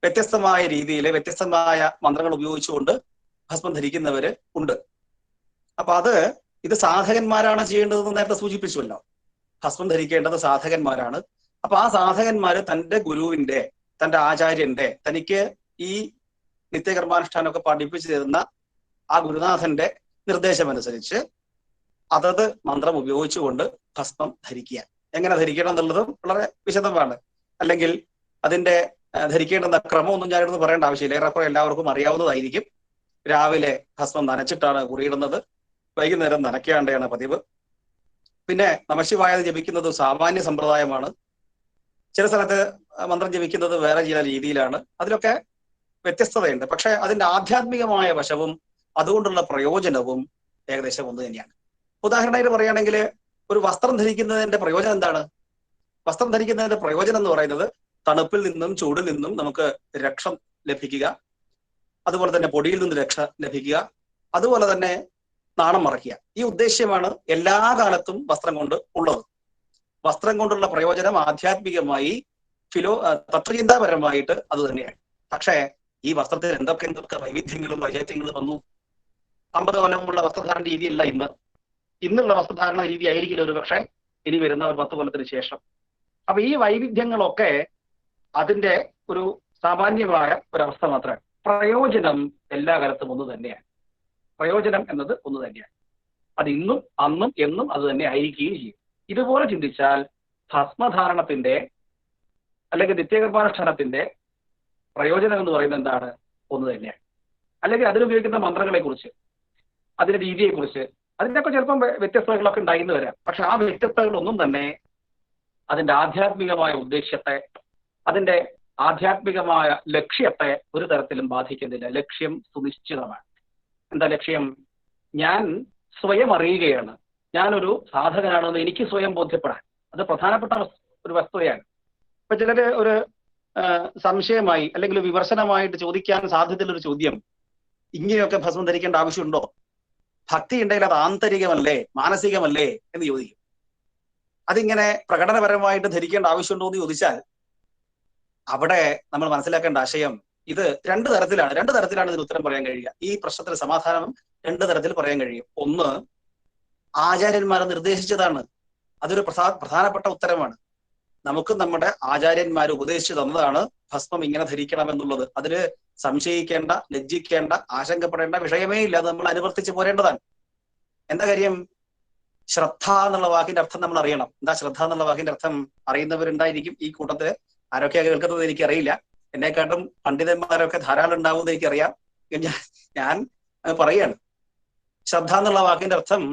S1: വ്യത്യസ്തമായ രീതിയിൽ വ്യത്യസ്തമായ മന്ത്രങ്ങൾ ഉപയോഗിച്ചുകൊണ്ട് ഭസ്മം ധരിക്കുന്നവര് ഉണ്ട്. അപ്പൊ ഇത് സാധകന്മാരാണ് ചെയ്യേണ്ടതെന്ന് നേരത്തെ സൂചിപ്പിച്ചുവല്ലോ. ഭസ്മം ധരിക്കേണ്ടത് സാധകന്മാരാണ്. അപ്പൊ ആ സാധകന്മാര് തന്റെ ഗുരുവിന്റെ, തന്റെ ആചാര്യന്റെ, തനിക്ക് ഈ നിത്യകർമാനുഷ്ഠാനമൊക്കെ പഠിപ്പിച്ചു തരുന്ന ആ ഗുരുനാഥന്റെ നിർദ്ദേശമനുസരിച്ച് അതത് മന്ത്രം ഉപയോഗിച്ചുകൊണ്ട് ഭസ്മം ധരിക്കുക. എങ്ങനെ ധരിക്കണം എന്നുള്ളതും വളരെ വിശദമാണ്. അല്ലെങ്കിൽ അതിന്റെ ധരിക്കേണ്ടുന്ന ക്രമമൊന്നും ഞാനിവിടെ പറയേണ്ട ആവശ്യമില്ല, ഏറെക്കുറെ എല്ലാവർക്കും അറിയാവുന്നതായിരിക്കും. രാവിലെ ഭസ്മം നനച്ചിട്ടാണ് കുറിയിടുന്നത്, വൈകുന്നേരം നനയ്ക്കാണ്ടാണ് പതിവ്. പിന്നെ നമഃശിവായ ജപിക്കുന്നത് സാമാന്യ സമ്പ്രദായമാണ്. ചില സ്ഥലത്ത് മന്ത്രം ജപിക്കുന്നത് വേറെ ചില രീതിയിലാണ്. അതിലൊക്കെ വ്യത്യസ്തതയുണ്ട്. പക്ഷെ അതിന്റെ ആധ്യാത്മികമായ വശവും അതുകൊണ്ടുള്ള പ്രയോജനവും ഏകദേശം ഒന്ന് തന്നെയാണ്. ഉദാഹരണമായിട്ട് പറയുകയാണെങ്കിൽ, ഒരു വസ്ത്രം ധരിക്കുന്നതിന്റെ പ്രയോജനം എന്താണ്? വസ്ത്രം ധരിക്കുന്നതിന്റെ പ്രയോജനം എന്ന് പറയുന്നത് തണുപ്പിൽ നിന്നും ചൂടിൽ നിന്നും നമുക്ക് രക്ഷ ലഭിക്കുക, അതുപോലെ തന്നെ പൊടിയിൽ നിന്ന് രക്ഷ ലഭിക്കുക, അതുപോലെ തന്നെ നാണം മറയ്ക്കുക. ഈ ഉദ്ദേശ്യമാണ് എല്ലാ കാലത്തും വസ്ത്രം കൊണ്ട് ഉള്ളത്. വസ്ത്രം കൊണ്ടുള്ള പ്രയോജനം ആധ്യാത്മികമായി തത്വചിന്താപരമായിട്ട് അത് തന്നെയാണ്. പക്ഷേ ഈ വസ്ത്രത്തിൽ എന്തൊക്കെ വൈവിധ്യങ്ങളും വൈചൈത്യങ്ങളും വന്നു. 50 കൊല്ലമുള്ള വസ്ത്രധാരണ രീതിയല്ല ഇന്നുള്ള വസ്ത്രധാരണ രീതി ആയിരിക്കില്ല ഒരു പക്ഷേ ഇനി വരുന്ന ഒരു 10 കൊല്ലത്തിന് ശേഷം. അപ്പൊ ഈ വൈവിധ്യങ്ങളൊക്കെ അതിന്റെ ഒരു സാമാന്യമായ ഒരവസ്ഥ മാത്രമാണ്. പ്രയോജനം എല്ലാ കാലത്തും ഒന്ന് തന്നെയാണ്. പ്രയോജനം എന്നത് ഒന്ന് തന്നെയാണ്. അത് ഇന്നും അന്നും എന്നും അത് തന്നെ ആയിരിക്കുകയും ചെയ്യും. ഇതുപോലെ ചിന്തിച്ചാൽ ഭസ്മധാരണത്തിന്റെ അല്ലെങ്കിൽ നിത്യകർമാനുഷ്ഠാനത്തിന്റെ പ്രയോജനം എന്ന് പറയുന്നത് എന്താണ്? ഒന്ന് തന്നെയാണ്. അല്ലെങ്കിൽ അതിനുപയോഗിക്കുന്ന മന്ത്രങ്ങളെ കുറിച്ച്, അതിന്റെ രീതിയെക്കുറിച്ച്, അതിൻ്റെയൊക്കെ ചിലപ്പം വ്യത്യസ്തതകളൊക്കെ ഉണ്ടായിന്ന് വരാം. പക്ഷെ ആ വ്യത്യസ്തതകളൊന്നും തന്നെ അതിന്റെ ആധ്യാത്മികമായ ഉദ്ദേശ്യത്തെ, അതിന്റെ ആധ്യാത്മികമായ ലക്ഷ്യത്തെ ഒരു തരത്തിലും ബാധിക്കുന്നില്ല. ലക്ഷ്യം സുനിശ്ചിതമാണ്. എന്താ ലക്ഷ്യം? ഞാൻ സ്വയം അറിയുകയാണ്, ഞാനൊരു സാധകനാണെന്ന് എനിക്ക് സ്വയം ബോധ്യപ്പെടാൻ. അത് പ്രധാനപ്പെട്ട ഒരു വസ്തുതയാണ്. ഇപ്പൊ ചിലര് ഒരു സംശയമായി അല്ലെങ്കിൽ വിമർശനമായിട്ട് ചോദിക്കാൻ സാധ്യതയുള്ളൊരു ചോദ്യം, ഇങ്ങനെയൊക്കെ ഭസ്മം ധരിക്കേണ്ട ആവശ്യമുണ്ടോ? ഭക്തി ഉണ്ടെങ്കിൽ അത് ആന്തരികമല്ലേ, മാനസികമല്ലേ എന്ന് ചോദിക്കും. അതിങ്ങനെ പ്രകടനപരമായിട്ട് ധരിക്കേണ്ട ആവശ്യമുണ്ടോ എന്ന് ചോദിച്ചാൽ അവിടെ നമ്മൾ മനസ്സിലാക്കേണ്ട ആശയം ഇത് രണ്ട് തരത്തിലാണ് ഇതിന് ഉത്തരം പറയാൻ കഴിയുക. ഈ പ്രശ്നത്തിന് സമാധാനം 2 തരത്തിൽ പറയാൻ കഴിയും. ഒന്ന്, ആചാര്യന്മാരെ നിർദ്ദേശിച്ചതാണ്. അതൊരു പ്രധാനപ്പെട്ട ഉത്തരമാണ്. നമുക്ക് നമ്മുടെ ആചാര്യന്മാർ ഉപദേശിച്ചു തന്നതാണ് ഭസ്മം ഇങ്ങനെ ധരിക്കണം എന്നുള്ളത്. അതില് സംശയിക്കേണ്ട, ലജ്ജിക്കേണ്ട, ആശങ്കപ്പെടേണ്ട വിഷയമേ ഇല്ല. അത് നമ്മൾ അനുവർത്തിച്ച് പോരേണ്ടതാണ്. എന്താ കാര്യം? ശ്രദ്ധ എന്നുള്ള വാക്കിന്റെ അർത്ഥം നമ്മൾ അറിയണം. എന്താ ശ്രദ്ധ എന്നുള്ള വാക്കിന്റെ അർത്ഥം? അറിയുന്നവരുണ്ടായിരിക്കും ഈ കൂട്ടത്തില്. ആരൊക്കെയാണ് കേൾക്കുന്നത് എനിക്കറിയില്ല. എന്നെക്കാട്ടും പണ്ഡിതന്മാരൊക്കെ ധാരാളം ഉണ്ടാവുമെന്ന് എനിക്കറിയാം. ഞാൻ പറയാണ്. ശ്രദ്ധ എന്നുള്ള വാക്കിന്റെ അർത്ഥം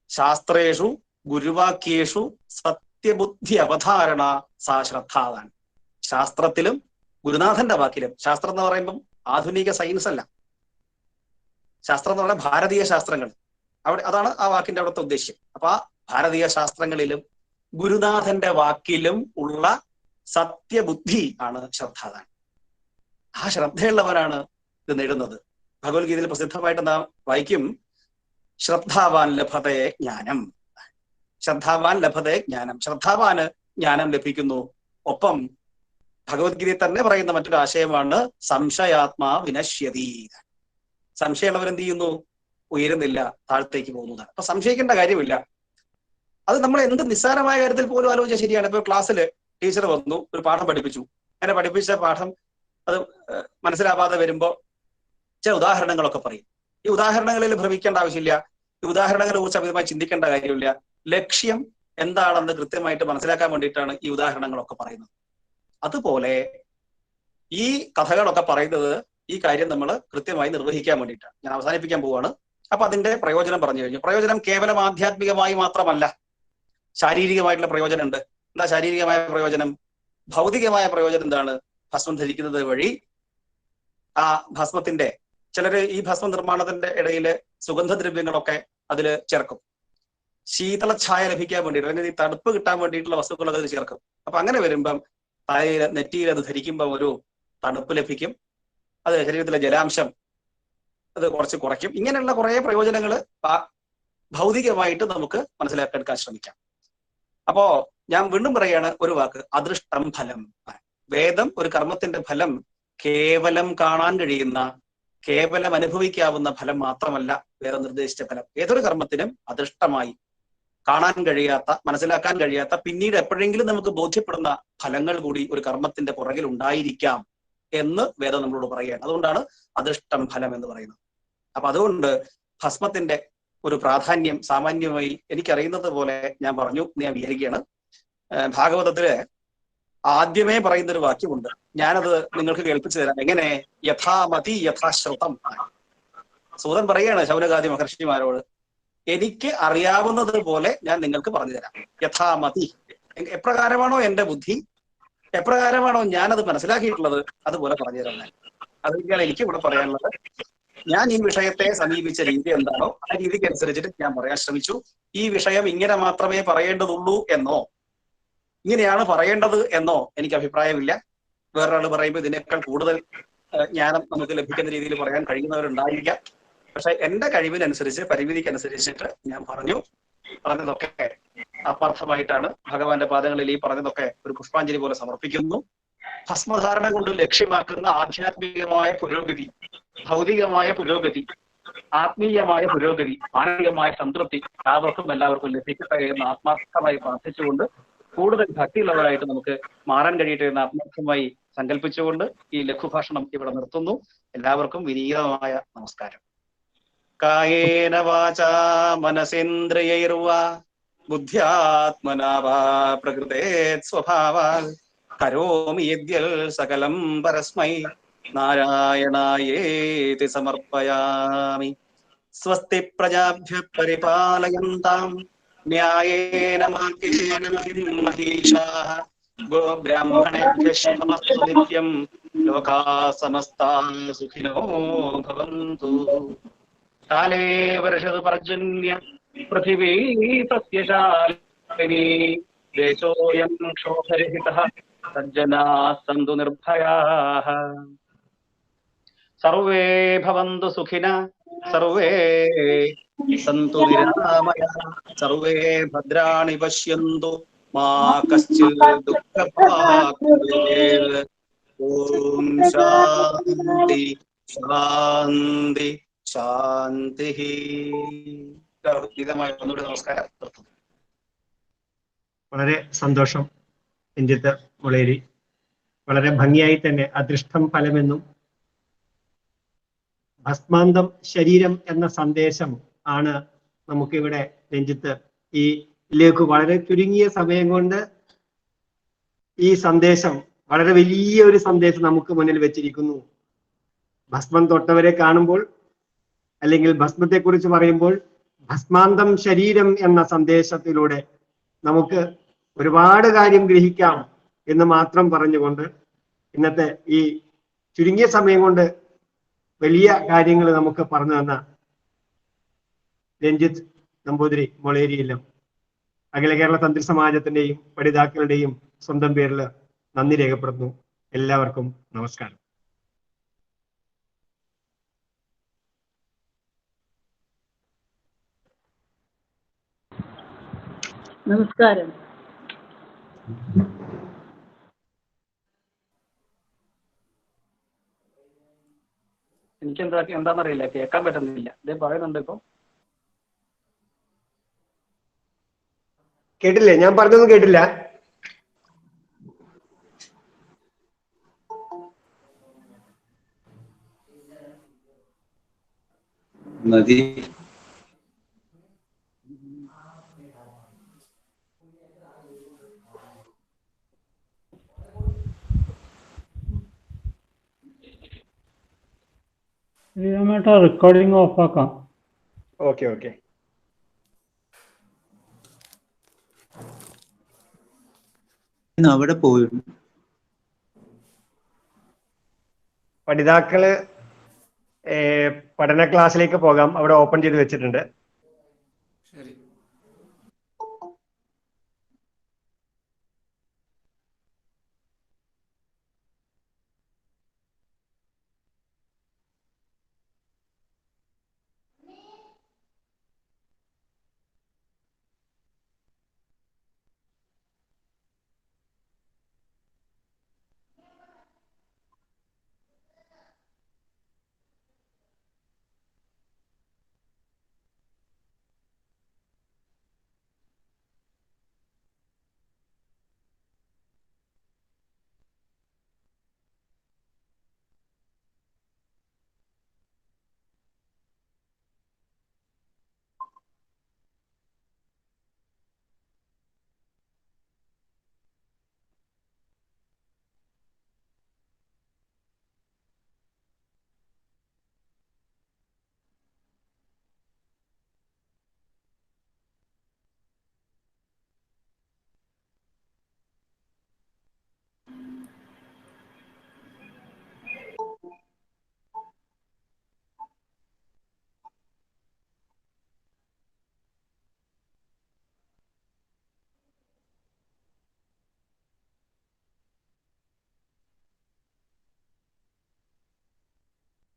S1: ശാസ്ത്രേഷു ഗുരുവാക്യേഷു സത്യബുദ്ധി അവധാരണ സാ ശ്രദ്ധ എന്നാണ്. ശാസ്ത്രത്തിലും ഗുരുനാഥന്റെ വാക്കിലും, ശാസ്ത്രം എന്ന് പറയുമ്പം ആധുനിക സയൻസ് അല്ല, ശാസ്ത്രം എന്ന് പറയുന്നത് ഭാരതീയ ശാസ്ത്രങ്ങൾ, അതാണ് ആ വാക്കിന്റെ അവിടുത്തെ ഉദ്ദേശ്യം. അപ്പൊ ആ ഭാരതീയ ശാസ്ത്രങ്ങളിലും ഗുരുനാഥന്റെ വാക്കിലും ഉള്ള സത്യബുദ്ധി ആണ് ശ്രദ്ധാദാൻ. ആ ശ്രദ്ധയുള്ളവരാണ് ഇത് നേടുന്നത്. ഭഗവത്ഗീതയിൽ പ്രസിദ്ധമായിട്ട് നാം വായിക്കും, ശ്രദ്ധാവാൻ ലഭതേ ജ്ഞാനം. ശ്രദ്ധാവാൻ ലഭതേ ജ്ഞാനം. ശ്രദ്ധാവാന് ജ്ഞാനം ലഭിക്കുന്നു. ഒപ്പം ഭഗവത്ഗീതയിൽ തന്നെ പറയുന്ന മറ്റൊരു ആശയമാണ് സംശയാത്മാ വിനശ്യതി. സംശയമുള്ളവർ എന്ത് ചെയ്യുന്നു? ഉയരുന്നില്ല, താഴത്തേക്ക് പോകുന്നതാണ്. അപ്പൊ സംശയിക്കേണ്ട കാര്യമില്ല. അത് നമ്മൾ എന്ത് നിസ്സാരമായ കാര്യത്തിൽ പോലും ആലോചിച്ചാൽ ശരിയാണ്. ഇപ്പൊ ക്ലാസ്സിൽ ടീച്ചർ വന്നു, ഒരു പാഠം പഠിപ്പിച്ചു. അങ്ങനെ പഠിപ്പിച്ച പാഠം അത് മനസ്സിലാവാതെ വരുമ്പോ ചില ഉദാഹരണങ്ങളൊക്കെ പറയും. ഈ ഉദാഹരണങ്ങളിൽ ഭ്രമിക്കേണ്ട ആവശ്യമില്ല. ഈ ഉദാഹരണങ്ങളെ കുറിച്ച് അമിതമായി ചിന്തിക്കേണ്ട കാര്യമില്ല. ലക്ഷ്യം എന്താണെന്ന് കൃത്യമായിട്ട് മനസ്സിലാക്കാൻ വേണ്ടിയിട്ടാണ് ഈ ഉദാഹരണങ്ങളൊക്കെ പറയുന്നത്. അതുപോലെ ഈ കഥകളൊക്കെ പറയുന്നത് ഈ കാര്യം നമ്മൾ കൃത്യമായി നിർവഹിക്കാൻ വേണ്ടിയിട്ടാണ്. ഞാൻ അവസാനിപ്പിക്കാൻ പോവാണ്. അപ്പൊ അതിന്റെ പ്രയോജനം പറഞ്ഞു കഴിഞ്ഞു. പ്രയോജനം കേവലം ആധ്യാത്മികമായി മാത്രമല്ല, ശാരീരികമായിട്ടുള്ള പ്രയോജനം ഉണ്ട്. എന്താ ശാരീരികമായ പ്രയോജനം? ഭൗതികമായ പ്രയോജനം എന്താണ്? ഭസ്മം ധരിക്കുന്നത് വഴി ആ ഭസ്മത്തിന്റെ, ചിലര് ഈ ഭസ്മ നിർമ്മാണത്തിന്റെ ഇടയിൽ സുഗന്ധദ്രവ്യങ്ങളൊക്കെ അതിൽ ചേർക്കും. ശീതളഛായ ലഭിക്കാൻ വേണ്ടിയിട്ട്, അല്ലെങ്കിൽ ഈ തണുപ്പ് കിട്ടാൻ വേണ്ടിയിട്ടുള്ള വസ്തുക്കളൊക്കെ അതിൽ ചേർക്കും. അപ്പൊ അങ്ങനെ വരുമ്പം തലയിൽ, നെറ്റിയിൽ അത് ധരിക്കുമ്പോൾ ഒരു തണുപ്പ് ലഭിക്കും. അത് ശരീരത്തിലെ ജലാംശം അത് കുറയ്ക്കും. ഇങ്ങനെയുള്ള കുറെ പ്രയോജനങ്ങൾ ഭൗതികമായിട്ട് നമുക്ക് മനസ്സിലാക്കാൻ ശ്രമിക്കാം. അപ്പോ ഞാൻ വീണ്ടും പറയാണ് ഒരു വാക്ക്, അദൃഷ്ടം ഫലം. വേദം ഒരു കർമ്മത്തിന്റെ ഫലം കേവലം കാണാൻ കഴിയുന്ന, കേവലം അനുഭവിക്കാവുന്ന ഫലം മാത്രമല്ല വേറെ നിർദ്ദേശിച്ച ഫലം. ഏതൊരു കർമ്മത്തിനും അദൃഷ്ടമായി കാണാൻ കഴിയാത്ത, മനസ്സിലാക്കാൻ കഴിയാത്ത, പിന്നീട് എപ്പോഴെങ്കിലും നമുക്ക് ബോധ്യപ്പെടുന്ന ഫലങ്ങൾ കൂടി ഒരു കർമ്മത്തിന്റെ പുറകിൽ ഉണ്ടായിരിക്കാം എന്ന് വേദം നമ്മളോട് പറയുകയാണ്. അതുകൊണ്ടാണ് അദൃഷ്ടം ഫലം എന്ന് പറയുന്നത്. അപ്പൊ അതുകൊണ്ട് ഭസ്മത്തിന്റെ ഒരു പ്രാധാന്യം സാമാന്യമായി എനിക്കറിയുന്നത് പോലെ ഞാൻ പറഞ്ഞു എന്ന് ഞാൻ വിചാരിക്കുകയാണ്. ഭാഗവതത്തില് ആദ്യമേ പറയുന്ന ഒരു വാക്യമുണ്ട്, ഞാനത് നിങ്ങൾക്ക് കേൾപ്പിച്ചു തരാം. എങ്ങനെ? യഥാമതി യഥാശ്രുതം. സൂതൻ പറയുകയാണ് ശൗനകാദി മഹർഷിമാരോട്, എനിക്ക് അറിയാവുന്നത് പോലെ ഞാൻ നിങ്ങൾക്ക് പറഞ്ഞു തരാം. യഥാമതി, എപ്രകാരമാണോ എന്റെ ബുദ്ധി, എപ്രകാരമാണോ ഞാനത് മനസ്സിലാക്കിയിട്ടുള്ളത്, അതുപോലെ പറഞ്ഞു തരാം. അതൊക്കെയാണ് എനിക്ക് ഇവിടെ പറയാനുള്ളത്. ഞാൻ ഈ വിഷയത്തെ സമീപിച്ച രീതി എന്താണോ ആ രീതിക്ക് അനുസരിച്ചിട്ട് ഞാൻ പറയാൻ ശ്രമിച്ചു. ഈ വിഷയം ഇങ്ങനെ മാത്രമേ പറയേണ്ടതുള്ളൂ എന്നോ ഇങ്ങനെയാണ് പറയേണ്ടത് എന്നോ എനിക്ക് അഭിപ്രായമില്ല. വേറൊരാൾ പറയുമ്പോൾ ഇതിനേക്കാൾ കൂടുതൽ ജ്ഞാനം നമുക്ക് ലഭിക്കുന്ന രീതിയിൽ പറയാൻ കഴിയുന്നവരുണ്ടായിരിക്കാം. പക്ഷെ എന്റെ കഴിവിനനുസരിച്ച്, പരിമിതിക്കനുസരിച്ചിട്ട് ഞാൻ പറഞ്ഞതൊക്കെ അപാർത്ഥമായിട്ടാണ്. ഭഗവാന്റെ പാദങ്ങളിൽ ഈ പറഞ്ഞതൊക്കെ ഒരു പുഷ്പാഞ്ജലി പോലെ സമർപ്പിക്കുന്നു. ഭസ്മധാരണ കൊണ്ട് ലക്ഷ്യമാക്കുന്ന ആധ്യാത്മികമായ പുരോഗതി, ഭൗതികമായ പുരോഗതി, ആത്മീയമായ പുരോഗതി, മാനസികമായ സംതൃപ്തി എല്ലാവർക്കും ലഭിക്കട്ടെ എന്ന് ആത്മാർത്ഥമായി പ്രാർത്ഥിച്ചുകൊണ്ട്, കൂടുതൽ ഭക്തിയുള്ളവരായിട്ട് നമുക്ക് മാറാൻ കഴിയട്ടെ എന്ന് ആത്മാർത്ഥമായി സങ്കല്പിച്ചുകൊണ്ട് ഈ ലഘുഭാഷണം ഇവിടെ നിർത്തുന്നു. എല്ലാവർക്കും വിനീതമായ നമസ്കാരം. കായേന വാചാ മനസേന്ദ്രിയൈർവാ ബുദ്ധ്യാത്മനാ വാ പ്രകൃതേ സ്വഭാവാൽ കരോമി യദ്യൽ സകലം പരസ്മൈ നാരായണായേതി സമർപ്പയാമി. സ്വസ്തി പ്രജാഭ്യഃ പരിപാലയന്താം ന്യായേന മാർഗേണ മഹീഷാഃ. ഗോബ്രാഹ്മണേഭ്യഃ ശുഭമസ്തു നിത്യം. ലോകാഃ സമസ്താഃ സുഖിനോ ഭവന്തു. കാലേ വർഷതു പർജന്യ പൃഥിവീ സസ്യശാലിനി. ദേശോऽयं ക്ഷോഭരഹിതഃ സജ്ജനാഃ സന്തു നിർഭയാഃ. സർവേ ഭവന്തു സുഖിനഃ, സർവേ സന്തു നിരാമയാഃ, സർവേ ഭദ്രാണി പശ്യന്തു മാ കശ്ചിത് ദുഃഖഭാഗ് ഭവേത്. ഓം ശാന്തി ശാന്തി ശാന്തി. ഒന്നുകൂടി നമസ്കാരം.
S2: വളരെ സന്തോഷം രഞ്ജിത്ത് മുളേരി. വളരെ ഭംഗിയായി തന്നെ അദൃഷ്ടം ഫലമെന്നും ഭസ്മാന്തം ശരീരം എന്ന സന്ദേശം ആണ് നമുക്കിവിടെ രഞ്ജിത്ത് ഈ ഇതിലേക്ക് വളരെ ചുരുങ്ങിയ സമയം കൊണ്ട് ഈ സന്ദേശം, വളരെ വലിയ ഒരു സന്ദേശം നമുക്ക് മുന്നിൽ വെച്ചിരിക്കുന്നു. ഭസ്മം തൊട്ടവരെ കാണുമ്പോൾ, അല്ലെങ്കിൽ ഭസ്മത്തെ കുറിച്ച് പറയുമ്പോൾ, ഭസ്മാന്തം ശരീരം എന്ന സന്ദേശത്തിലൂടെ നമുക്ക് ഒരുപാട് കാര്യം ഗ്രഹിക്കാം എന്ന് മാത്രം പറഞ്ഞുകൊണ്ട് ഇന്നത്തെ ഈ ചുരുങ്ങിയ സമയം കൊണ്ട് വലിയ കാര്യങ്ങൾ നമുക്ക് പറഞ്ഞു തന്ന രഞ്ജിത്ത് നമ്പൂതിരി മുളേരിയിലും അഖില കേരള തന്ത്രി സമാജത്തിന്റെയും പഠിതാക്കളുടെയും സ്വന്തം പേരിൽ നന്ദി രേഖപ്പെടുത്തുന്നു. എല്ലാവർക്കും നമസ്കാരം.
S4: നമസ്കാരം.
S1: എന്താണെന്നറിയില്ല, കേൾക്കാൻ പറ്റുന്നില്ല. ഇതേ പറയുന്നുണ്ട്. ഇപ്പൊ
S2: കേട്ടില്ലേ? ഞാൻ പറഞ്ഞൊന്നും കേട്ടില്ല.
S3: നദി
S5: റെക്കോർഡിംഗ് ഓഫ് ആക്കാം.
S2: Okay okay.
S3: അവിടെ പോയിരുന്നു.
S2: പഠിതാക്കള് പഠന ക്ലാസ്സിലേക്ക് പോകാം. അവിടെ ഓപ്പൺ ചെയ്ത് വെച്ചിട്ടുണ്ട്.
S6: ശരി.